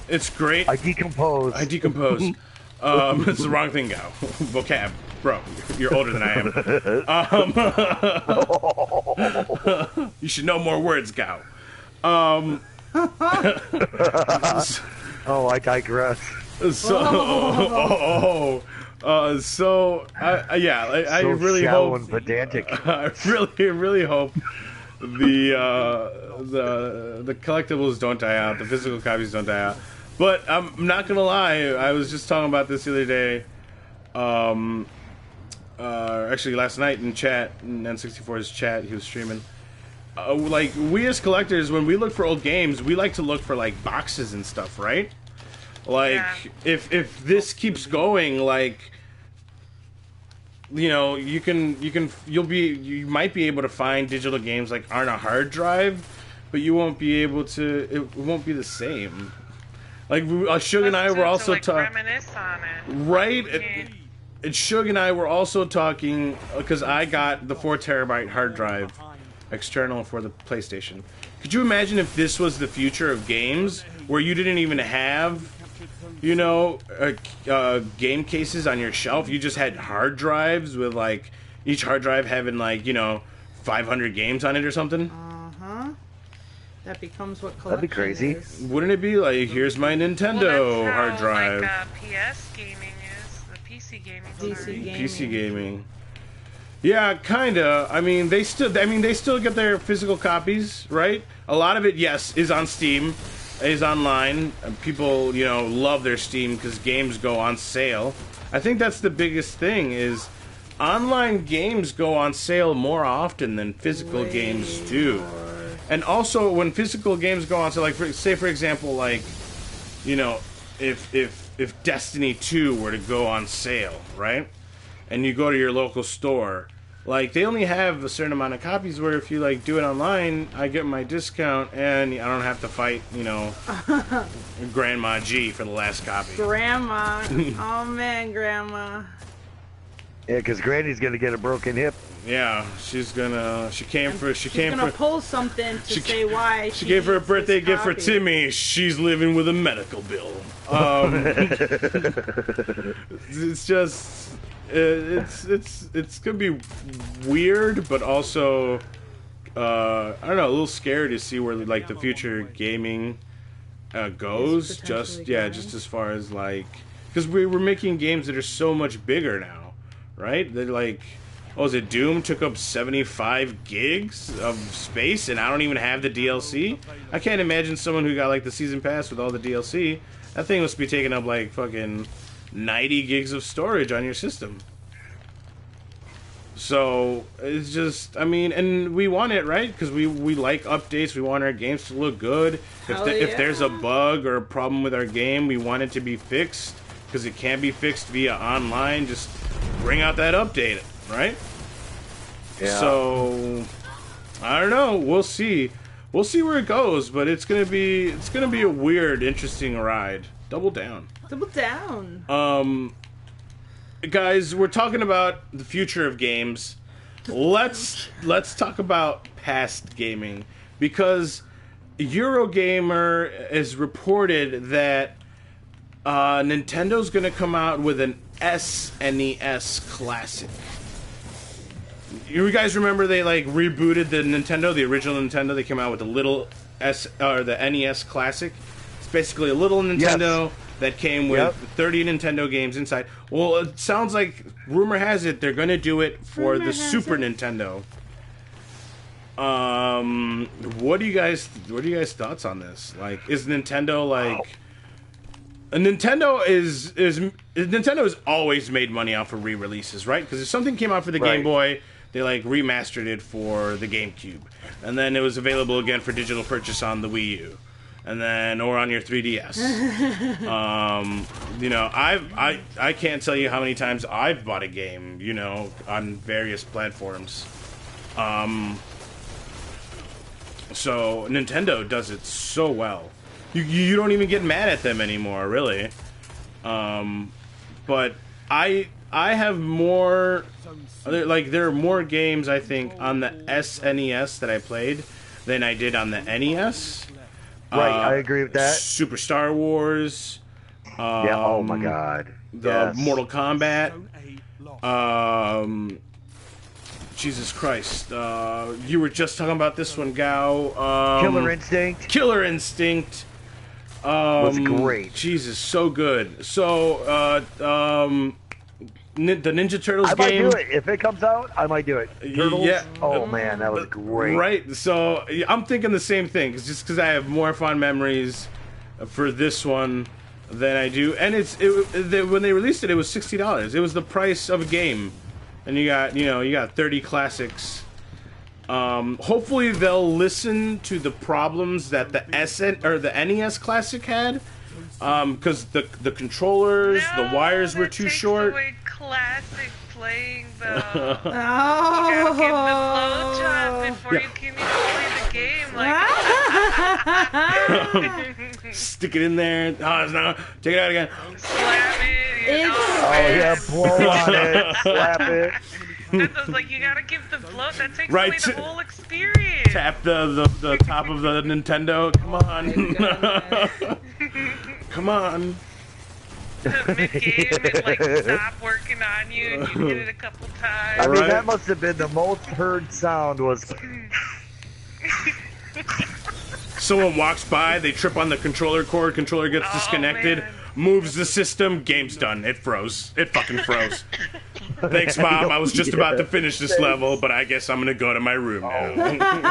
It's great. I decompose. I decompose. It's the wrong thing, Gao. Vocab. Bro, you're older than I am. You should know more words, Gao. Oh, I digress. I So really shallow hope. and pedantic. I really hope the collectibles don't die out, the physical copies don't die out. But I'm not gonna lie, I was just talking about this the other day. Actually, last night in chat, in N64's chat, he was streaming. Like, we as collectors, when we look for old games, we like to look for like boxes and stuff, right? Like, Yeah. if this keeps going, like, you might be able to find digital games like on a hard drive, but you won't be able to. It won't be the same. Like, Suge and I were also like, talking, reminisce on it. right? Yeah. And Suge and I were also talking because I got the 4 terabyte hard drive external for the PlayStation. Could you imagine if this was the future of games, where you didn't even have, game cases on your shelf? You just had hard drives with like each hard drive having like 500 games on it or something. That becomes what That'd be collection crazy. is. Wouldn't it be like, here's my Nintendo Well, that's hard how, drive, Like, PS gaming is the PC gaming. PC sorry. gaming. PC gaming? Yeah, kinda. I mean, they still get their physical copies, right? A lot of it, yes, is on Steam, is online. And people, love their Steam because games go on sale. I think that's the biggest thing is online games go on sale more often than physical games do. And also, when physical games go on sale, like for example, like, if Destiny 2 were to go on sale, right? And you go to your local store, like, they only have a certain amount of copies where if you like do it online, I get my discount and I don't have to fight, Grandma G for the last copy. Grandma. Oh man, Grandma. Yeah, because Granny's gonna get a broken hip. Yeah, she came She's for gonna pull something to she- say why. she gave her a needs birthday this gift for copy. Timmy. She's living with a medical bill. It's just it's gonna be weird, but also I don't know, a little scary to see where like the future gaming goes. potentially Just as far as like, because we're making games that are so much bigger now, right? They're like, what was it, Doom took up 75 gigs of space, and I don't even have the DLC. I can't imagine someone who got like the season pass with all the DLC. That thing must be taking up like fucking 90 gigs of storage on your system. So it's just, I mean, and we want it, right? Because we like updates. We want our games to look good. If there's a bug or a problem with our game, we want it to be fixed. Because it can be fixed via online. Just bring out that update, right? Yeah. So I don't know. We'll see. We'll see where it goes. But it's gonna be a weird, interesting ride. Double down. Double down. Guys, we're talking about the future of games. Let's talk about past gaming, because Eurogamer has reported that Nintendo's going to come out with an SNES Classic. You guys remember they like rebooted the Nintendo, the original Nintendo? They came out with the little the NES Classic. It's basically a little Nintendo that came with 30 Nintendo games inside. Well, it sounds like, rumor has it, they're going to do it for the Super Nintendo. What do you guys thoughts on this? Like, is Nintendo like... Nintendo has always made money off of re-releases, right? Because if something came out for the Game Boy, they like remastered it for the GameCube, and then it was available again for digital purchase on the Wii U, and then or on your 3DS. You know, I can't tell you how many times I've bought a game, you know, on various platforms. So Nintendo does it so well. You don't even get mad at them anymore, really. But I have more, like, there are more games, I think, on the SNES that I played than I did on the NES. Right, I agree with that. Super Star Wars. Yeah, oh my god. The Mortal Kombat. Jesus Christ. You were just talking about this one, Gao. Killer Instinct. Killer Instinct. Was great. Jesus, so good. So, the Ninja Turtles I game. might do it. If it comes out, I might do it. Turtles? Yeah. Oh, man, that was great. Right. So, I'm thinking the same thing. It's just because I have more fond memories for this one than I do. And when they released it, it was $60. It was the price of a game. And you got 30 classics. Hopefully they'll listen to the problems that the NES Classic had, because the controllers, the wires were too short. Away classic playing though. Oh. You gotta give the blowjob before you can even play the game. Like, Stick it in there. Oh, no. Take it out again. slap it. It's- Oh, yeah, blow on it. Slap it. That's like, you gotta give the blow. That takes Right. away the whole experience. Tap the top of the Nintendo. Come on. Come on. Mid-game, it like stop working on you, and you hit it a couple times. I mean, Right. that must have been the most heard sound was... Someone walks by, they trip on the controller cord, controller gets disconnected, man. moves the system, game's done. It froze. It fucking froze. Thanks, Mom. I was just about to finish this level, but I guess I'm gonna go to my room now.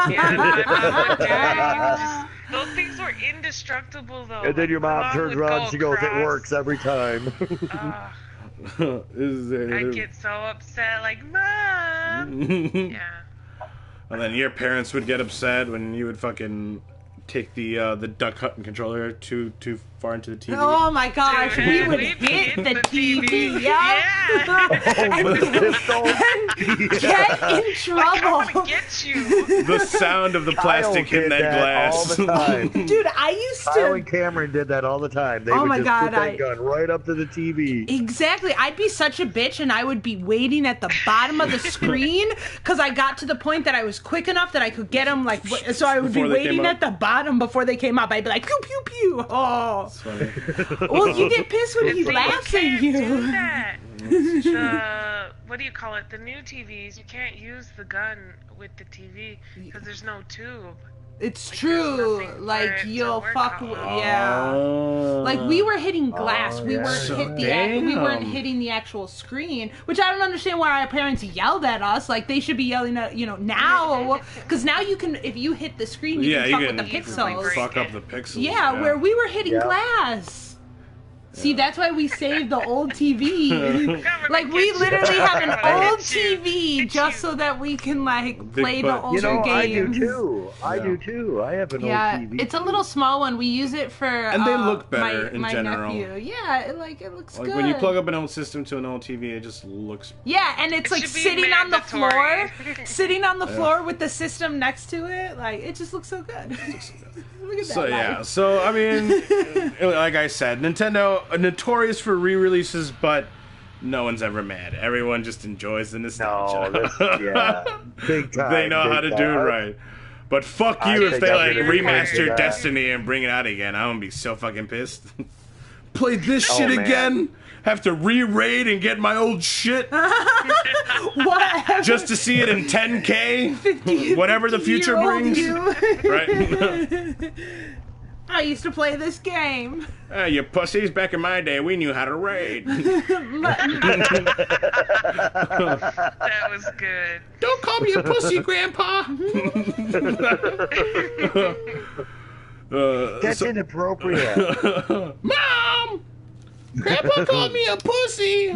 Yeah, my mom would those things were indestructible, though. And then your My mom turns would around go and she goes, it across. works every time. I'd get so upset, like, Mom! Yeah. And then your parents would get upset when you would fucking take the Duck Hunt controller too far into the TV. Oh my gosh, we would We'd hit the TV, TV. yeah. Oh, Get in Like, I trouble. want to get you. The sound of the plastic Kyle hitting did that that glass. all the time. Dude, I used Kyle to... and Cameron did that all the time. They Oh would my just God, put that gun right up to the TV. Exactly. I'd be such a bitch and I would be waiting at the bottom of the screen because I got to the point that I was quick enough that I could get them, like, so I would be Before they came waiting up? at the bottom before they came up. I'd be like, pew, pew, pew. Oh. It's funny. Well, you get pissed when he See, laughs you at can't you. do that. The, what do you call it? The new TVs, you can't use the gun with the TV because there's no tube. It's Like, true. there's nothing for Like it to you'll work fuck on. with, yeah. Oh. Like we were hitting glass. Oh, we yeah. weren't So we weren't damn. hitting the actual screen, which I don't understand why our parents yelled at us. Like they should be yelling at now, because now you can, if you hit the screen, you Yeah, can you fuck can with the easily pixels. break fuck up it. the pixels. Yeah, where we were hitting Yeah. glass. See, that's why we saved the old TV. Government Like we gets you. literally have an Government old gets you. TV Gets just you. so that we can like Big play the butt. older You know, I games. do too. I Yeah. do too. I have an Yeah, old TV. it's a little small one. We use it for And they look better my, in my general. nephew. Yeah, it looks Like good. when you plug up an old system to an old TV, it just looks. Yeah, and it's It like should be sitting on the floor, mandatory. sitting on the floor with the system next to it. Like it just looks so good. Look at that. So yeah, light. so I mean, like I said, Nintendo notorious for re-releases, but no one's ever mad. Everyone just enjoys the nostalgia. No, that's, yeah, big time. They know how to big do it time. right. But fuck I you if think they I'm like gonna be remaster into that. Destiny and bring it out again. I'm gonna be so fucking pissed. Play this Oh, shit man. again. Have to re-raid and get my old shit What? just to see it in 10K. Whatever the future 50-year-old brings. you. Right? I used to play this game. You pussies, back in my day, we knew how to raid. That was good. Don't call me a pussy, Grandpa. That's inappropriate. Mom! Grandpa called me a pussy.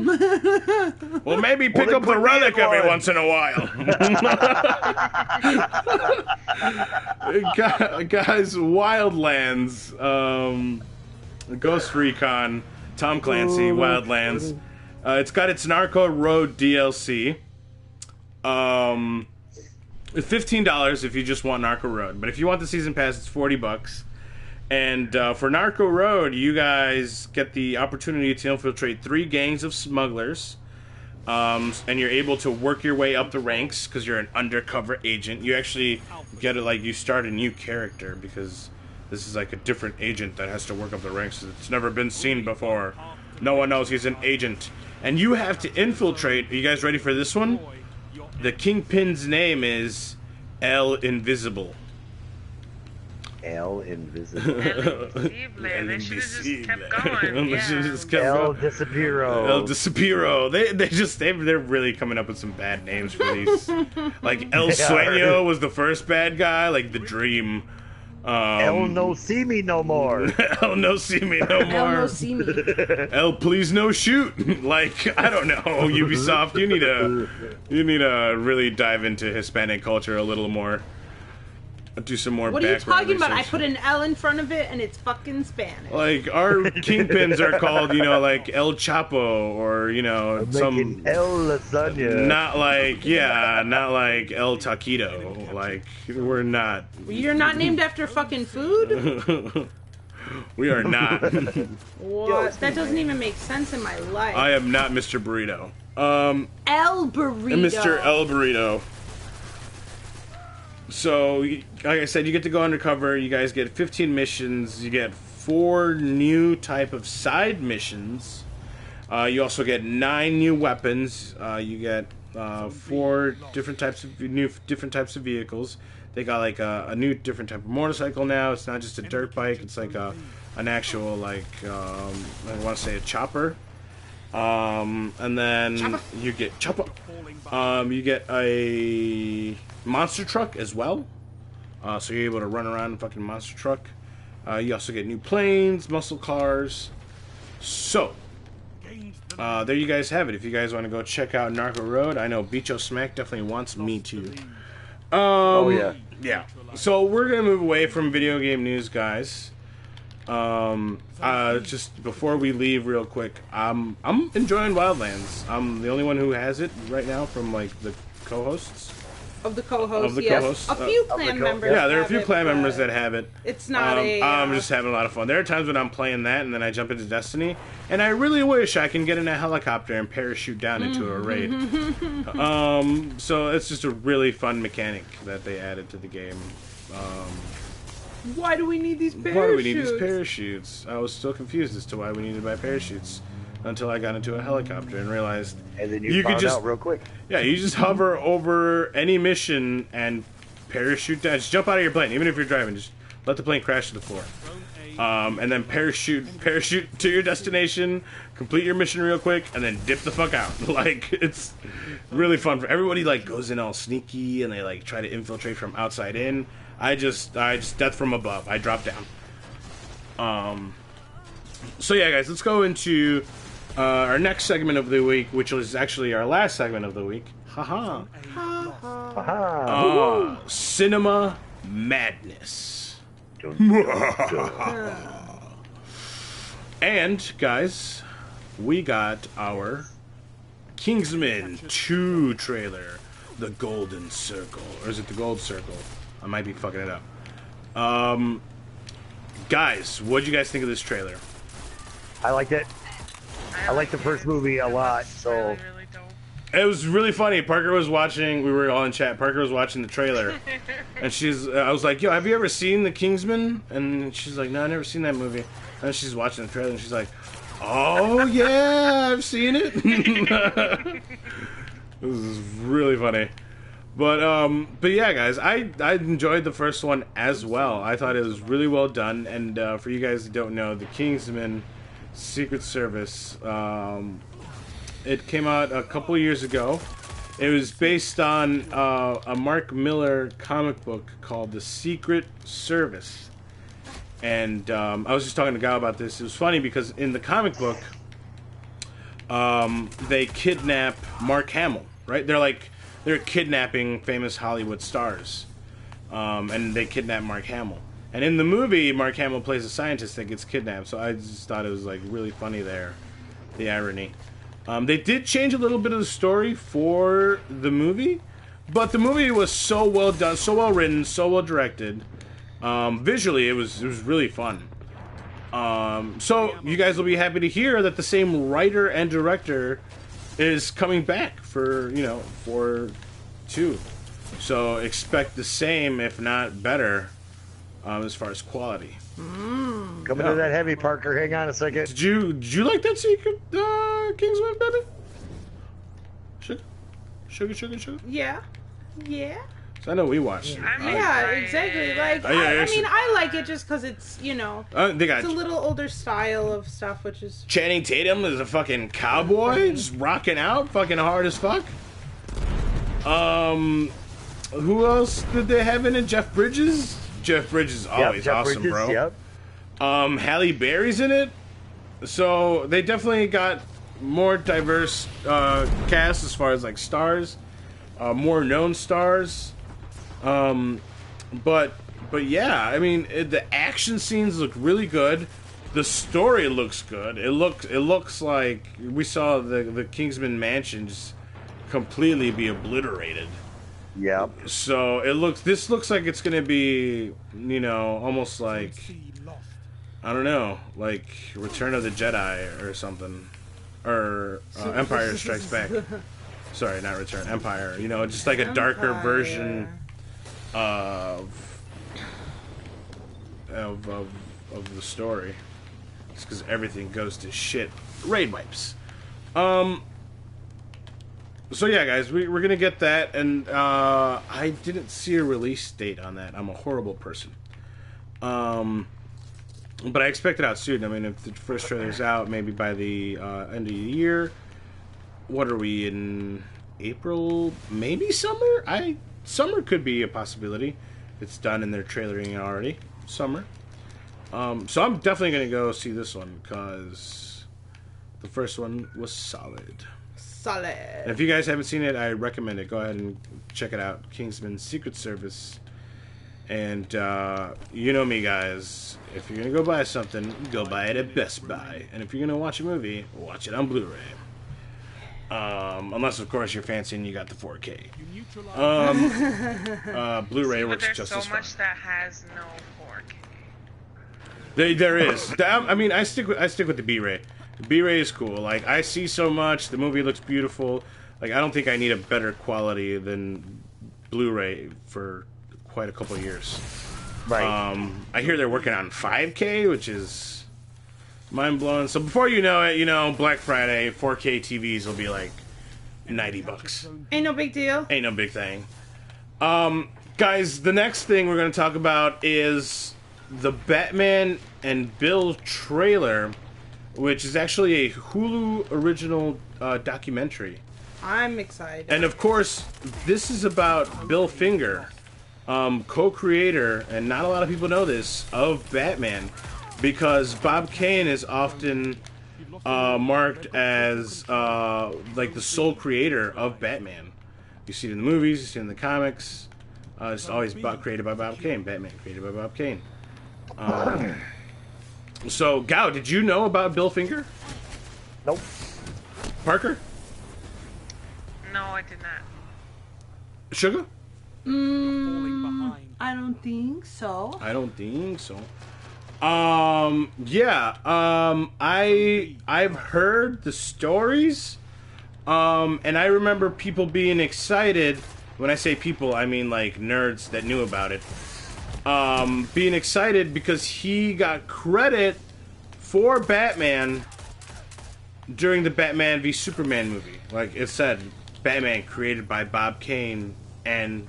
Well, maybe pick then up the put me in relic every one. once in a while. Guys, Wildlands, Ghost Recon, Tom Clancy, Wildlands. It's got its Narco Road DLC. $15 if you just want Narco Road, but if you want the season pass, it's $40. And for Narco Road, you guys get the opportunity to infiltrate 3 gangs of smugglers, and you're able to work your way up the ranks because you're an undercover agent. You actually get it like you start a new character because this is like a different agent that has to work up the ranks. It's never been seen before. No one knows he's an agent, and you have to infiltrate. Are you guys ready for this one? The Kingpin's name is El Invisible. El Invisible. Invisible. They should have just kept going. They should've Yeah. just kept El going. Disapiro. El Disapiro. They're really coming up with some bad names for these. Like El Sueño was the first bad guy, like the Dream. El No See Me No More. El No See Me No Hell More. no, see me. El Please No Shoot. Like, I don't know, Ubisoft, you need to really dive into Hispanic culture a little more. Do some more What are you background talking about? I research. put an L in front of it and it's fucking Spanish. Like, our kingpins are called, like El Chapo or, some... Making El Lasagna. Not like El Taquito. Like, we're not. You're not named after fucking food? We are not. What? That doesn't even make sense in my life. I am not Mr. Burrito. El Burrito. Mr. El Burrito. So, like I said, you get to go undercover. You guys get 15 missions. You get 4 new type of side missions. You also get 9 new weapons. You get 4 different types of vehicles. They got like a new different type of motorcycle now. It's not just a dirt bike. It's like an actual I want to say a chopper. And then you get chopper. You get a monster truck as well. So you're able to run around in a fucking monster truck. You also get new planes, muscle cars. So, there you guys have it. If you guys want to go check out Narco Road, I know Bicho Smack definitely wants me to. Oh, yeah. Yeah. So we're gonna move away from video game news, guys. Just before we leave, real quick, I'm enjoying Wildlands. I'm the only one who has it right now from like the co-hosts. Of the co-hosts, Of the yes. co-hosts. A few clan members. Yeah, there are a have few it, clan but members that have it. It's not I'm just having a lot of fun. There are times when I'm playing that and then I jump into Destiny, and I really wish I can get in a helicopter and parachute down into a raid. So it's just a really fun mechanic that they added to the game. Why do we need these parachutes? Why do we need these parachutes? I was still confused as to why we needed to buy parachutes until I got into a helicopter and realized And then you could found just out real quick. you just hover over any mission and parachute down. Just jump out of your plane, even if you're driving. Just let the plane crash to the floor. And then parachute to your destination, complete your mission real quick, and then dip the fuck out. Like, it's really fun. For everybody, like, goes in all sneaky, and they, like, try to infiltrate from outside in. I just death from above. I drop down. So yeah, guys, let's go into our next segment of the week, which is actually our last segment of the week. Haha. Cinema madness. And guys, we got our Kingsman 2 trailer, The Golden Circle, or is it The Gold Circle? I might be fucking it up. Guys, what did you guys think of this trailer? I liked it. I liked the first movie a lot, so... Really, really don't. It was really funny. Parker was watching, we were all in chat, Parker was watching the trailer, and I was like, yo, have you ever seen The Kingsman? And she's like, no, I've never seen that movie. And she's watching the trailer, and she's like, oh, yeah, I've seen it. This is really funny. But yeah, guys, I enjoyed the first one as well. I thought it was really well done, and for you guys who don't know, The Kingsman Secret Service, it came out a couple years ago. It was based on a Mark Miller comic book called The Secret Service. And I was just talking to Gal about this. It was funny because in the comic book, they kidnap Mark Hamill, right? They're kidnapping famous Hollywood stars. And they kidnap Mark Hamill. And in the movie, Mark Hamill plays a scientist that gets kidnapped. So I just thought it was like really funny there, the irony. They did change a little bit of the story for the movie, but the movie was so well done, so well written, so well directed. Visually, it was really fun. So you guys will be happy to hear that the same writer and director is coming back for 2. So expect the same, if not better. As far as quality. Coming to that heavy, Parker. Hang on a second. Did you like that Secret Kingsman, baby? Sugar? Yeah. So I know we watched it. Yeah, exactly. Like, I mean, I like it just because it's, they got it's a little older style of stuff, which is... Channing Tatum is a fucking cowboy, just rocking out, fucking hard as fuck. Who else did they have in it? Jeff Bridges? Jeff Bridges is always awesome, bro. Yep. Halle Berry's in it. So they definitely got more diverse cast as far as like stars, more known stars. But yeah, I mean the action scenes look really good. The story looks good. It looks like we saw the Kingsman mansion just completely be obliterated. Yep. So this looks like it's gonna be, almost like, I don't know, like Return of the Jedi or something, or Empire Strikes Back. Sorry, not Return, Empire. Just like a darker version of the story. Just because everything goes to shit. Raid wipes. So yeah, guys, we're gonna get that, and I didn't see a release date on that. I'm a horrible person. But I expect it out soon. I mean, if the first trailer's out, maybe by the end of the year. What are we in April? Maybe summer? Summer could be a possibility. It's done and they're trailering already. Summer. So I'm definitely gonna go see this one because the first one was solid. And if you guys haven't seen it, I recommend it. Go ahead and check it out. Kingsman Secret Service. And you know me, guys. If you're going to go buy something, go buy it at Best Buy. And if you're going to watch a movie, watch it on Blu-ray. Unless, of course, you're fancy and you got the 4K. Blu-ray works just as fine. There's so much that has no 4K. There is. I mean, I stick with the B-Ray. The B-Ray is cool. Like, I see so much. The movie looks beautiful. Like, I don't think I need a better quality than Blu-ray for quite a couple of years. Right. I hear they're working on 5K, which is mind-blowing. So before you know it, Black Friday, 4K TVs will be like $90. Ain't no big deal. Ain't no big thing. Guys, the next thing we're going to talk about is the Batman and Bill trailer, which is actually a Hulu original documentary. I'm excited. And of course, this is about Bill Finger, co-creator, and not a lot of people know this, of Batman, because Bob Kane is often marked as like the sole creator of Batman. You see it in the movies, you see it in the comics. It's always created by Bob Kane. Batman created by Bob Kane. So, Gao, did you know about Bill Finger? Nope. Parker? No, I did not. Sugah? falling behind. I don't think so. I don't think so. I've heard the stories, and I remember people being excited. When I say people, I mean like nerds that knew about it. Being excited because he got credit for Batman during the Batman v Superman movie. Like it said, Batman created by Bob Kane and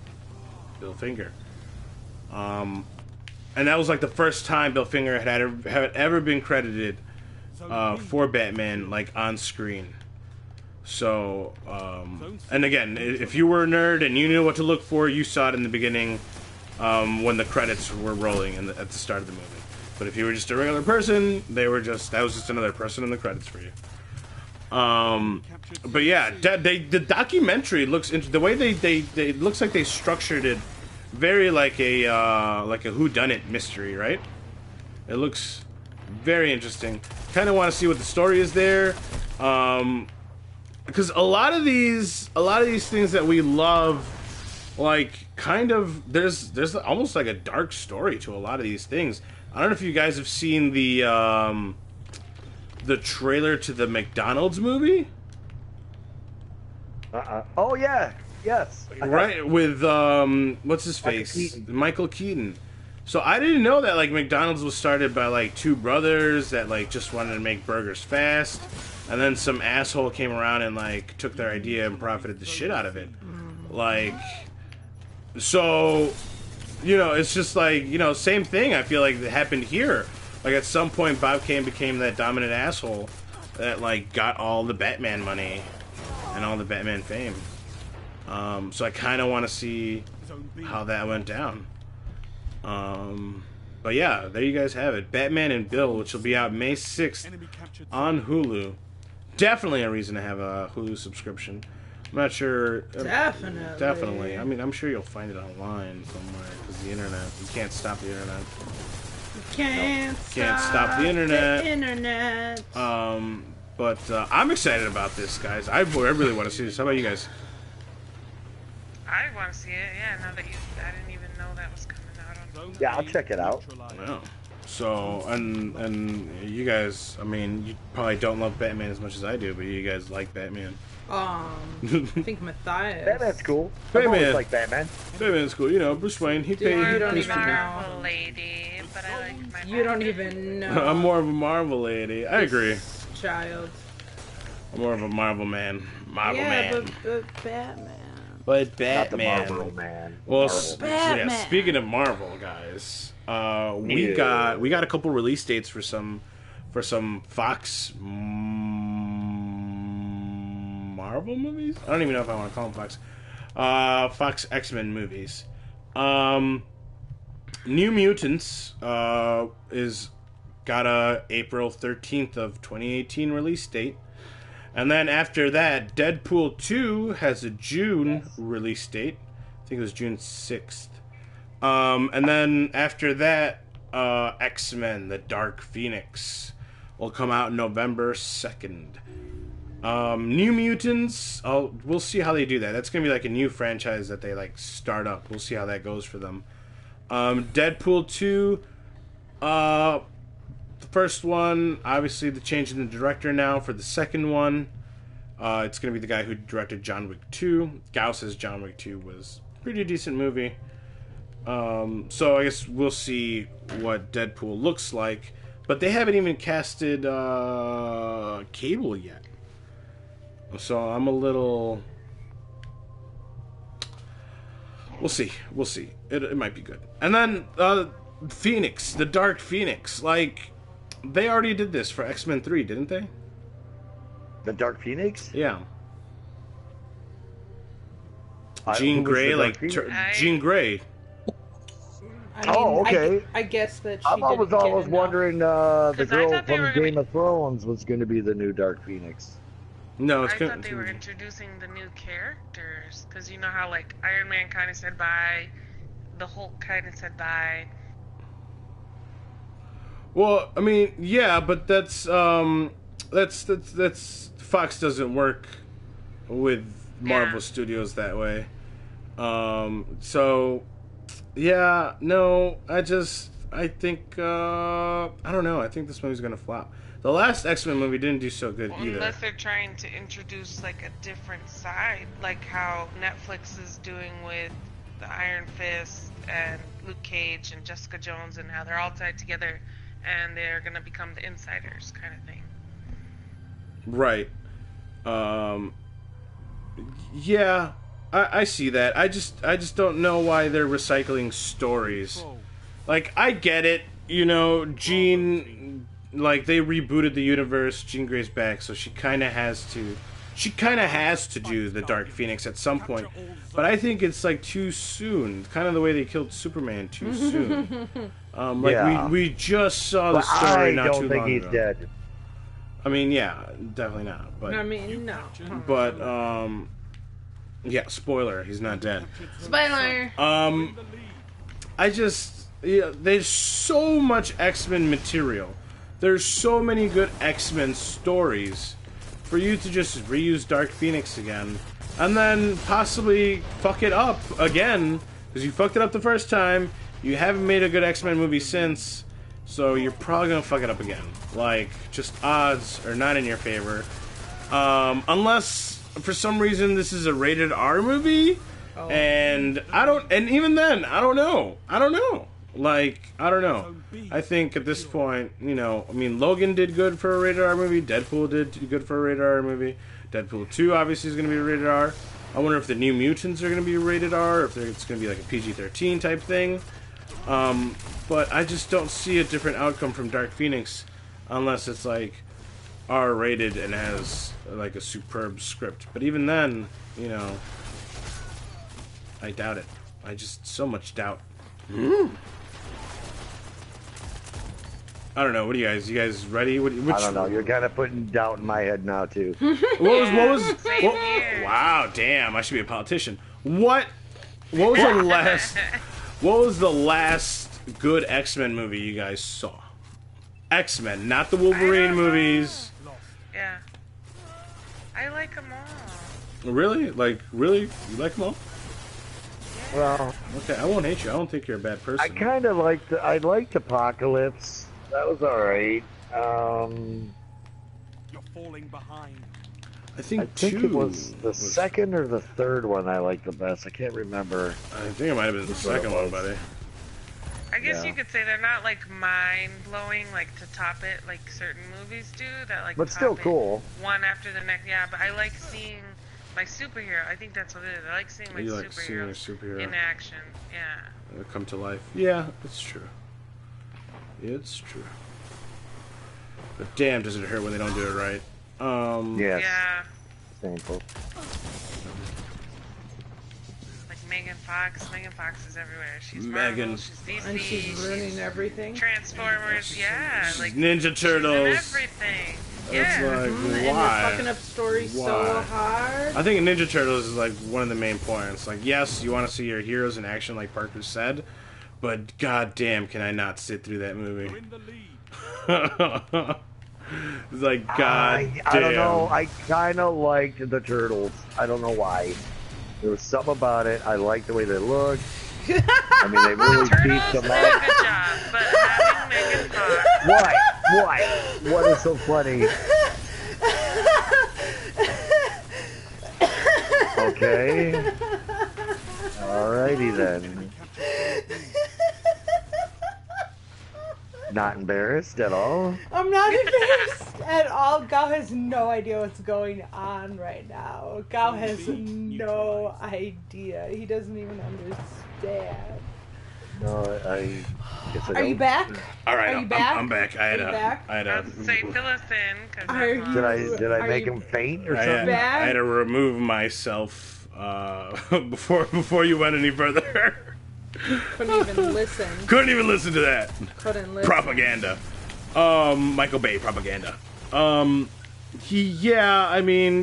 Bill Finger. And that was like the first time Bill Finger had ever been credited for Batman, like on screen. So, and again, if you were a nerd and you knew what to look for, you saw it in the beginning when the credits were rolling at the start of the movie. But if you were just a regular person, that was just another person in the credits for you. But yeah, the documentary looks the way they looks like they structured it very like a whodunit mystery, right? It looks very interesting. Kind of want to see what the story is there, because a lot of these things that we love, like kind of there's almost like a dark story to a lot of these things. I don't know if you guys have seen the trailer to the McDonald's movie. Oh yeah, yes. Right, with what's his face? Michael Keaton. So I didn't know that like McDonald's was started by like two brothers that like just wanted to make burgers fast, and then some asshole came around and like took their idea and profited the shit out of it. Like, so, you know, it's just like, you know, same thing I feel like that happened here. Like at some point Bob Kane became that dominant asshole that like got all the Batman money and all the Batman fame. So I kind of want to see how that went down. But yeah, there you guys have it. Batman and Bill, which will be out May 6th on Hulu. Definitely a reason to have a Hulu subscription. I'm not sure. Definitely. I mean, I'm sure you'll find it online somewhere because the internet. You can't stop the internet. Can't stop the internet. But I'm excited about this, guys. I really want to see this. How about you guys? I want to see it. Yeah, now that I didn't even know that was coming out on. Yeah, I'll check it out. Wow. So, and you guys, I mean, you probably don't love Batman as much as I do, but you guys like Batman. I think Matthias. Batman's cool. Batman. I've always liked Batman. Batman's cool. You know, Bruce Wayne. He paid. You don't pays even for know. Marvel lady, but I like my. You don't Batman. even me. know. I'm more of a Marvel lady. I agree. Child. I'm more of a Marvel man. Marvel man. But Batman. But Not the Batman. Marvel man. Well, Marvel. so Batman. yeah, speaking of Marvel, guys, we got a couple release dates for some Fox Marvel movies. I don't even know if I want to call them Fox. Fox X-Men movies. New Mutants is got a April 13th of 2018 release date. And then after that, Deadpool 2 has a June release date. I think it was June 6th. And then after that, X-Men, The Dark Phoenix will come out November 2nd. New Mutants, we'll see how they do that. That's going to be like a new franchise that they like start up. We'll see how that goes for them. Deadpool 2, the first one, obviously the change in the director now for the second one. It's going to be the guy who directed John Wick 2. Gao says John Wick 2 was a pretty decent movie. So I guess we'll see what Deadpool looks like. But they haven't even casted Cable yet. So I'm a little We'll see. We'll see. It might be good. And then Phoenix, the Dark Phoenix. Like, they already did this for X-Men 3, didn't they? The Dark Phoenix? Yeah. Who Jean was Grey, the Dark like Phoenix? Jean Grey. I mean, Oh, okay. I guess that she I didn't was get always enough. wondering the 'Cause I girl thought they from were gonna- Game of Thrones was going to be the new Dark Phoenix. No, it's I thought they were introducing the new characters, because you know how like Iron Man kind of said bye, the Hulk kind of said bye. Well, I mean, yeah, but that's Fox doesn't work with Marvel Yeah. Studios that way. So yeah, no, I think I don't know. I think this movie's gonna flop. The last X-Men movie didn't do so good Well, either. unless they're trying to introduce like a different side, like how Netflix is doing with the Iron Fist and Luke Cage and Jessica Jones, and how they're all tied together, and they're gonna become the insiders, kind of thing. Right. Yeah, I see that. I just don't know why they're recycling stories. Like, I get it, you know, Jean, like, they rebooted the universe, Jean Grey's back, so she kind of has to do the Dark Phoenix at some point. But I think it's, like, too soon. Kind of the way they killed Superman too soon. Yeah. we just saw the But story I not don't too think long he's ago. dead. I mean, yeah, definitely not. But I mean, no. but yeah, spoiler, he's not dead. Spoiler. I just, yeah, there's so much X-Men material. There's so many good X-Men stories for you to just reuse Dark Phoenix again and then possibly fuck it up again, because you fucked it up the first time. You haven't made a good X-Men movie since, so you're probably gonna fuck it up again. Like, just odds are not in your favor. Unless for some reason this is a rated R movie, and even then, I don't know. Like, I don't know. I think at this point, you know, I mean, Logan did good for a rated R movie. Deadpool did good for a rated R movie. Deadpool 2 obviously is going to be a rated R. I wonder if the New Mutants are going to be rated R, or if it's going to be like a PG-13 type thing. But I just don't see a different outcome from Dark Phoenix unless it's like R-rated and has like a superb script. But even then, you know, I doubt it. I just so much doubt. I don't know. What do you guys ready? Which, I don't know. You're kind of putting doubt in my head now too. Same here. Wow, damn! I should be a politician. What was the last? What was the last good X-Men movie you guys saw? X-Men, not the Wolverine movies. Yeah. I like them all. Really? Like, really? You like them all? Well, Okay, I won't hate you. I don't think you're a bad person. I kind of liked. I liked Apocalypse. That was all right. You're falling behind. I think I think two it was the second or the third one I liked the best. I can't remember. I think it might have been the That's what it second one, was. buddy. I guess Yeah. you could say they're not like mind blowing, like to top it, like certain movies do. That like. But top still it cool. One after the next, yeah. But I like seeing my superhero. I think that's what it is. I like seeing my You like seeing a superheroes superhero in action. Yeah. come to life. Yeah, it's true. It's true. But damn, does it hurt when they don't do it right. Yes. Yeah. Painful. Like Megan Fox. Megan Fox is everywhere. She's Megan. Marvel, she's DC. And she's ruining everything. Transformers. Yeah. Like Ninja she's Turtles. in everything. It's Yeah. like, And they're fucking why? up stories so Why? hard. I think Ninja Turtles is like one of the main points. Like, yes, you want to see your heroes in action, like Parker said, but goddamn, can I not sit through that movie? You're in the lead. It's like, god I don't know. I kind of liked the Turtles. I don't know why. There was something about it. I liked the way they looked. I mean, they really beat Turtles did them a up. good job, but having Megan Fox. What? What? What is so funny? Okay. Alrighty then. Not embarrassed at all. I'm not embarrassed. at all. Gao has no idea what's going on right now. Gao has no idea. He doesn't even understand. No, I guess I Are you don't. back? All right, Are you back? I'm back. I had I was say fill us in. 'Cause Are I'm you- on. Did I Are make you- him faint or I something? had to remove myself before you went any further. Couldn't even listen. Couldn't even listen to that Couldn't listen. propaganda. Michael Bay propaganda. I mean,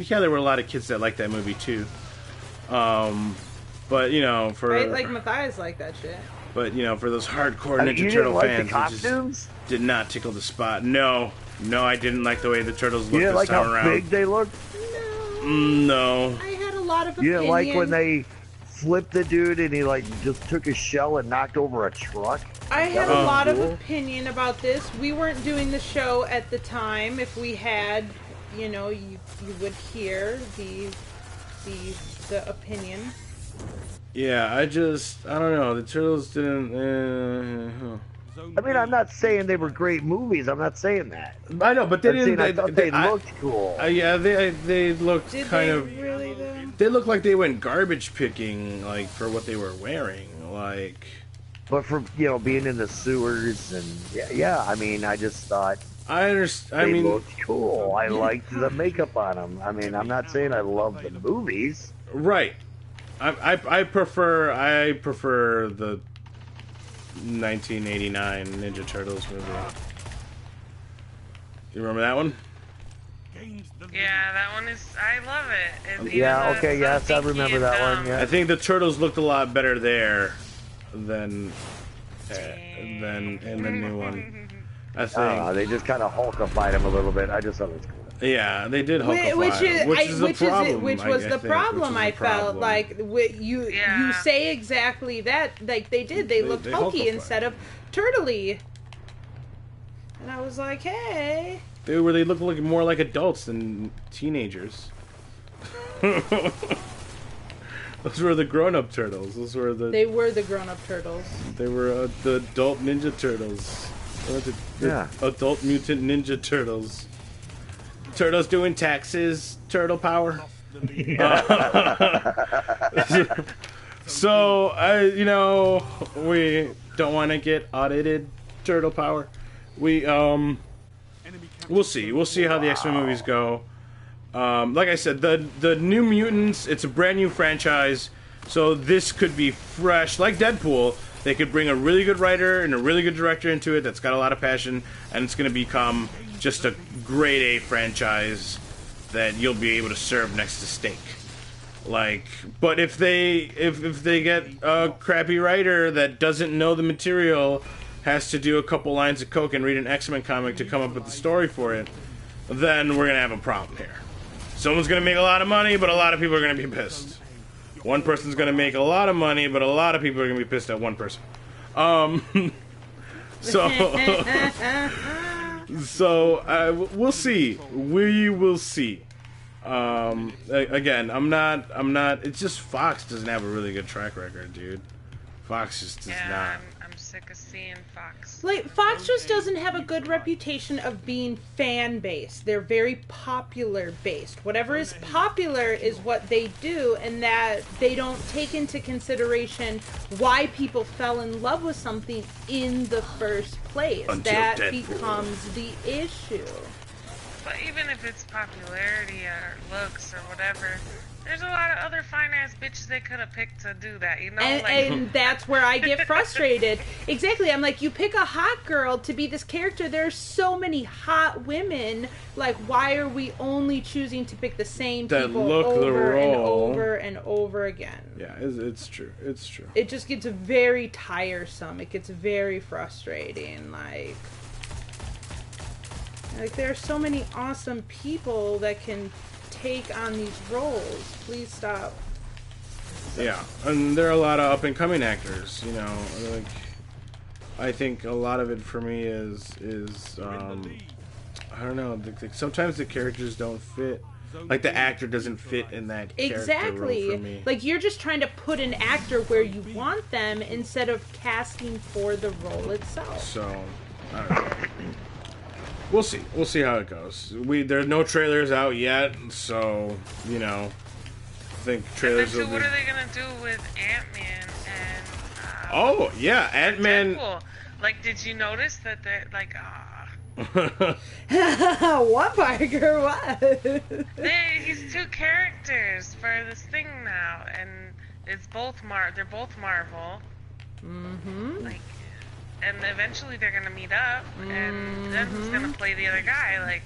there were a lot of kids that liked that movie too. But you know, for Right? Like Matthias like that shit. but you know, for those hardcore I mean, Ninja you Turtle didn't like fans, the it just costumes? did not tickle the spot. No, I didn't like the way the turtles You looked didn't this like time how around. big they looked? No. I had a lot of You opinions. didn't like when they flipped the dude and he like just took his shell and knocked over a truck? I had That a was lot of cool. opinion about this. We weren't doing the show at the time. If we had, you know, you would hear the opinion. Yeah, I don't know. The turtles didn't. I mean, I'm not saying they were great movies. I'm not saying that. I know, but they I'm didn't. saying I thought they looked cool. Yeah, they looked Did kind they of. really though? They looked like they went garbage picking, like for what they were wearing. Like, But for being in the sewers and yeah, I mean, I just thought I understand. they I mean, looked cool. I liked the makeup on them. I mean, I'm not saying I love the movies. right. I prefer the 1989 Ninja Turtles movie. You remember that one? Yeah, that one is. I love it. And Yeah, even okay, the yes, I remember and that one, yeah. I think the turtles looked a lot better there than in the new one. I think. They just kind of hulkified him a little bit. I just thought it was cool. Yeah, they did hulkify Which him, which was the problem. I felt like you Yeah. say exactly that. Like they did. They looked they hulky hulkified. instead of turtly. And I was like, hey. They looked like more like adults than teenagers. Those were the grown-up turtles. They were the grown-up turtles. They were the adult Ninja Turtles. Or the Yeah. Adult Mutant Ninja Turtles. Turtles doing taxes. Turtle power. So we don't want to get audited. Turtle power. We'll see. We'll see how the X-Men movies go. Like I said, the New Mutants, it's a brand new franchise, so this could be fresh. Like Deadpool, they could bring a really good writer and a really good director into it that's got a lot of passion, and it's going to become just a grade A franchise that you'll be able to serve next to steak. But if they get a crappy writer that doesn't know the material, has to do a couple lines of coke and read an X-Men comic to come up with the story for it, then we're going to have a problem here. Someone's going to make a lot of money, but a lot of people are going to be pissed. One person's going to make a lot of money, but a lot of people are going to be pissed at one person. So we'll see. We will see. Again, I'm not. It's just Fox doesn't have a really good track record, dude. Fox just does not. I'm sick of seeing Fox. Like, Fox just doesn't have a good reputation of being fan-based. They're very popular-based. Whatever is popular is what they do, and that they don't take into consideration why people fell in love with something in the first place. Until that Deadpool. becomes the issue. But even if it's popularity or looks or whatever, there's a lot of other fine-ass bitches they could have picked to do that, you know? And that's where I get frustrated. Exactly. I'm like, you pick a hot girl to be this character. There's so many hot women. Like, why are we only choosing to pick the same That people look the over and role. over and over again? Yeah, it's true. It's true. It just gets very tiresome. It gets very frustrating. Like there are so many awesome people that can take on these roles. Please stop. Yeah, and there are a lot of up-and-coming actors, you know, like, I think a lot of it for me is I don't know, sometimes the characters don't fit, like the actor doesn't fit in that character role for me. Like, you're just trying to put an actor where you want them instead of casting for the role itself. So, I don't know. We'll see. We'll see how it goes. There's no trailers out yet, so I think trailers will be... What are they gonna do with Ant-Man and? Oh yeah, Ant-Man. Deadpool? Like, did you notice that they're like, What, Parker? What? he's two characters for this thing now, and it's both they're both Marvel. Mm-hmm. Like, and eventually they're gonna meet up, and then who's gonna play the other guy? Like,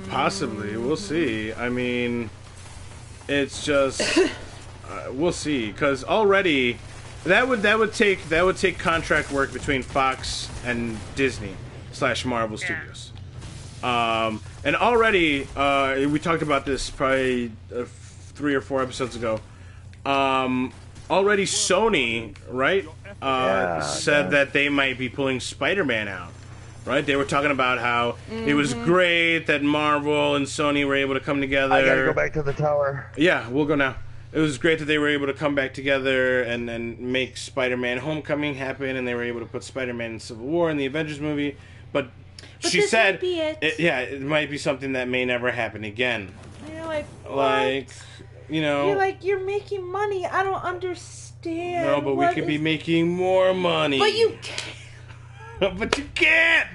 possibly, we'll see. I mean, it's just we'll see, because already that would take contract work between Fox and Disney / Marvel Studios. And already we talked about this probably 3 or 4 episodes ago. Already Sony, right, said that they might be pulling Spider-Man out, right? They were talking about how it was great that Marvel and Sony were able to come together. I gotta go back to the tower. Yeah, we'll go now. It was great that they were able to come back together and make Spider-Man Homecoming happen, and they were able to put Spider-Man in Civil War in the Avengers movie, but she this said, might be it. it might be something that may never happen again. You're like, Like, You're like, you're making money. I don't understand. No, but we could be making more money. But you can't. But you can't.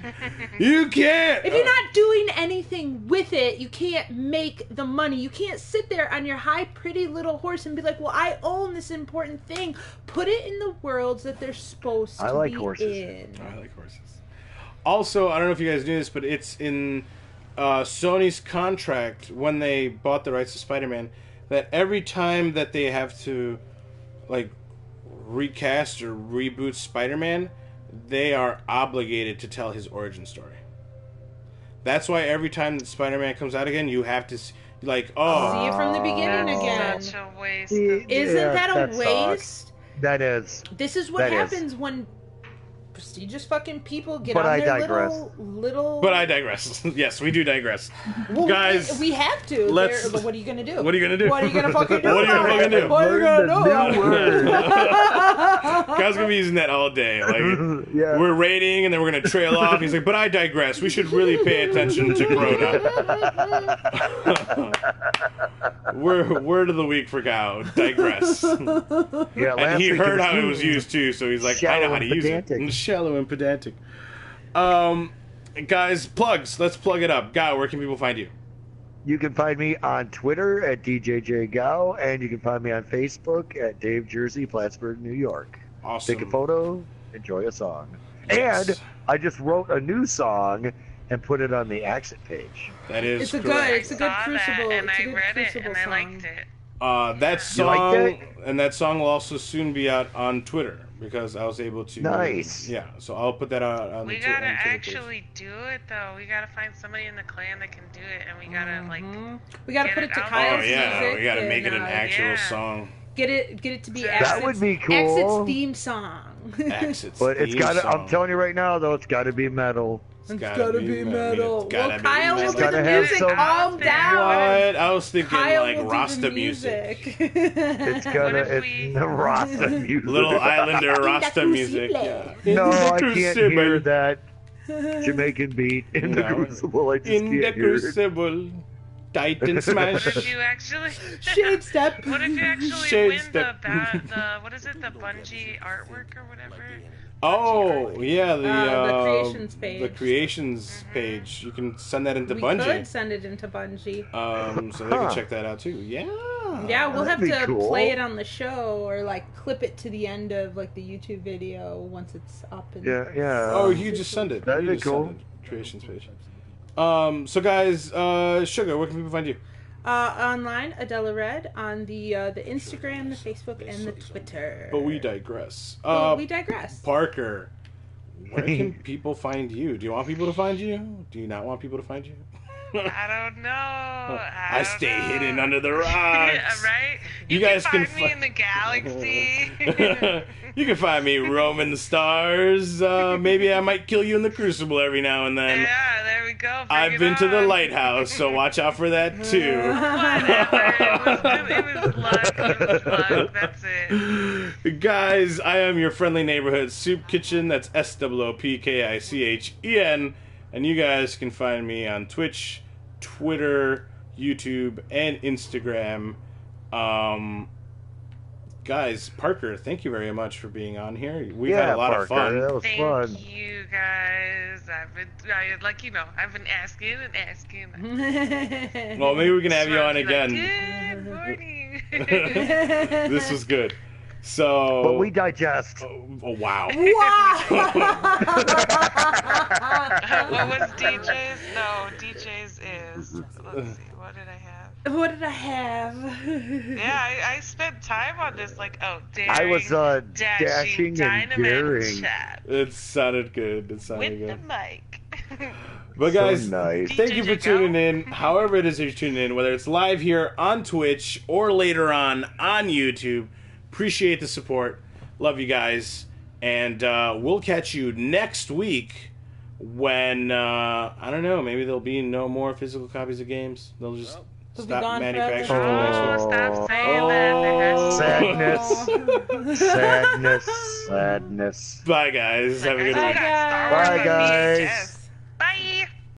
You can't. If you're not doing anything with it, you can't make the money. You can't sit there on your high, pretty little horse and be like, well, I own this important thing. Put it in the worlds that they're supposed to be in. I like horses. Also, I don't know if you guys knew this, but it's in Sony's contract when they bought the rights to Spider-Man that every time that they have to like recast or reboot Spider-Man, they are obligated to tell his origin story. That's why every time that Spider-Man comes out again, you have to see it from the beginning again. Such a waste. Isn't that a waste? Sucks. That is. This is what happens when prestigious fucking people get on their little... But I digress. Yes, we do digress. Well, guys, we have to. What are you going to do? What are you going to do? What are you going to fucking do? What are you going to fucking do? What are you going to do? Guys gonna be using that all day. Like, we're rating, and then we're gonna trail off. He's like, but I digress. We should really pay attention to Crota. Word of the week for Gao. Digress. Yeah, and he heard how it was used too, so he's like, I know how to use it. Shallow and pedantic. Guys, plugs. Let's plug it up. Gao, where can people find you? You can find me on Twitter at DJJGao, and you can find me on Facebook at Dave Jersey, Plattsburgh, New York. Awesome. Take a photo, enjoy a song. Yes. And I just wrote a new song and put it on the exit page. That is it's a correct. good Crucible. And it's a I good read it, Crucible and I song. liked it. That song, like and that song will also soon be out on Twitter because I was able to. Nice. Yeah, so I'll put that out on We the gotta Twitter actually do it though. We gotta find somebody in the clan that can do it, and we gotta we gotta get put it to out Kyle's there. music. We gotta make it an actual yeah. song. Get it to be That Exit's, would be cool. Exit's theme song. Exit's But it's theme gotta. song. I'm telling you right now, though, it's gotta be metal. It's gotta be metal. It's gotta Well, be Kyle will metal. do the Gotta have music. some- Calm down. What? I was thinking Kyle like will do Rasta the music. It's gonna. if we- It's the Rasta music. Little Islander Rasta In the music. Crucible. Yeah. No, In the I can't Crucible. hear that Jamaican beat in the No. Crucible. I just In the can't hear it. Crucible. Titan What smash. if you actually? Shade step. What if you actually Shade win step. the what is it? The Bungie artwork or whatever. Oh, yeah, The creations page. The creations page. You can send that into We Bungie. could send it into Bungie. So they can check that out too. Yeah. Yeah, we'll have that'd be to cool. play it on the show or like clip it to the end of like the YouTube video once it's up. And Yeah. Oh, you just send it. That'd You be just cool. send it. Creations page. So guys, Sugah, where can people find you? Online, Adela Red on the Instagram, the Facebook, and the Twitter. But we digress. We digress. Parker, where can people find you? Do you want people to find you? Do you not want people to find you? I don't know. I stay don't know. hidden under the rocks. Yeah, right? You You guys can can find me in the galaxy. You can find me roaming the stars. Maybe I might kill you in the Crucible every now and then. Yeah, there we go. Bring I've it been to the on. lighthouse, so watch out for that too. Whatever. It was luck. It was luck. That's it. Guys, I am your friendly neighborhood soup kitchen. That's SOOPKICHEN. And you guys can find me on Twitch, Twitter, YouTube, and Instagram. Guys, Parker, thank you very much for being on here. We've had a lot Parker, of fun. That was fun. Thank you guys. I've been asking and asking. Well, maybe we can have you on Like, again. Good morning. This was good. So, But we digest. oh, wow. Wow! What was DJ's? No, DJ's is. Let's see. What did I have? What did I have? Yeah, I spent time on this. Like, daring, I was dashing and dynamite daring. chat It sounded good. It sounded with good. the mic. But guys, So nice. thank you for DJ Go. tuning in. However it is that you're tuning in, whether it's live here on Twitch or later on YouTube, appreciate the support. Love you guys. And we'll catch you next week when, I don't know, maybe there'll be no more physical copies of games. They'll just They'll be stop gone manufacturing forever. them next week. Stop saying Oh. that. Sadness. Sadness. Bye, guys. Have a good I one. got Star Bye, Wars on guys. VHS.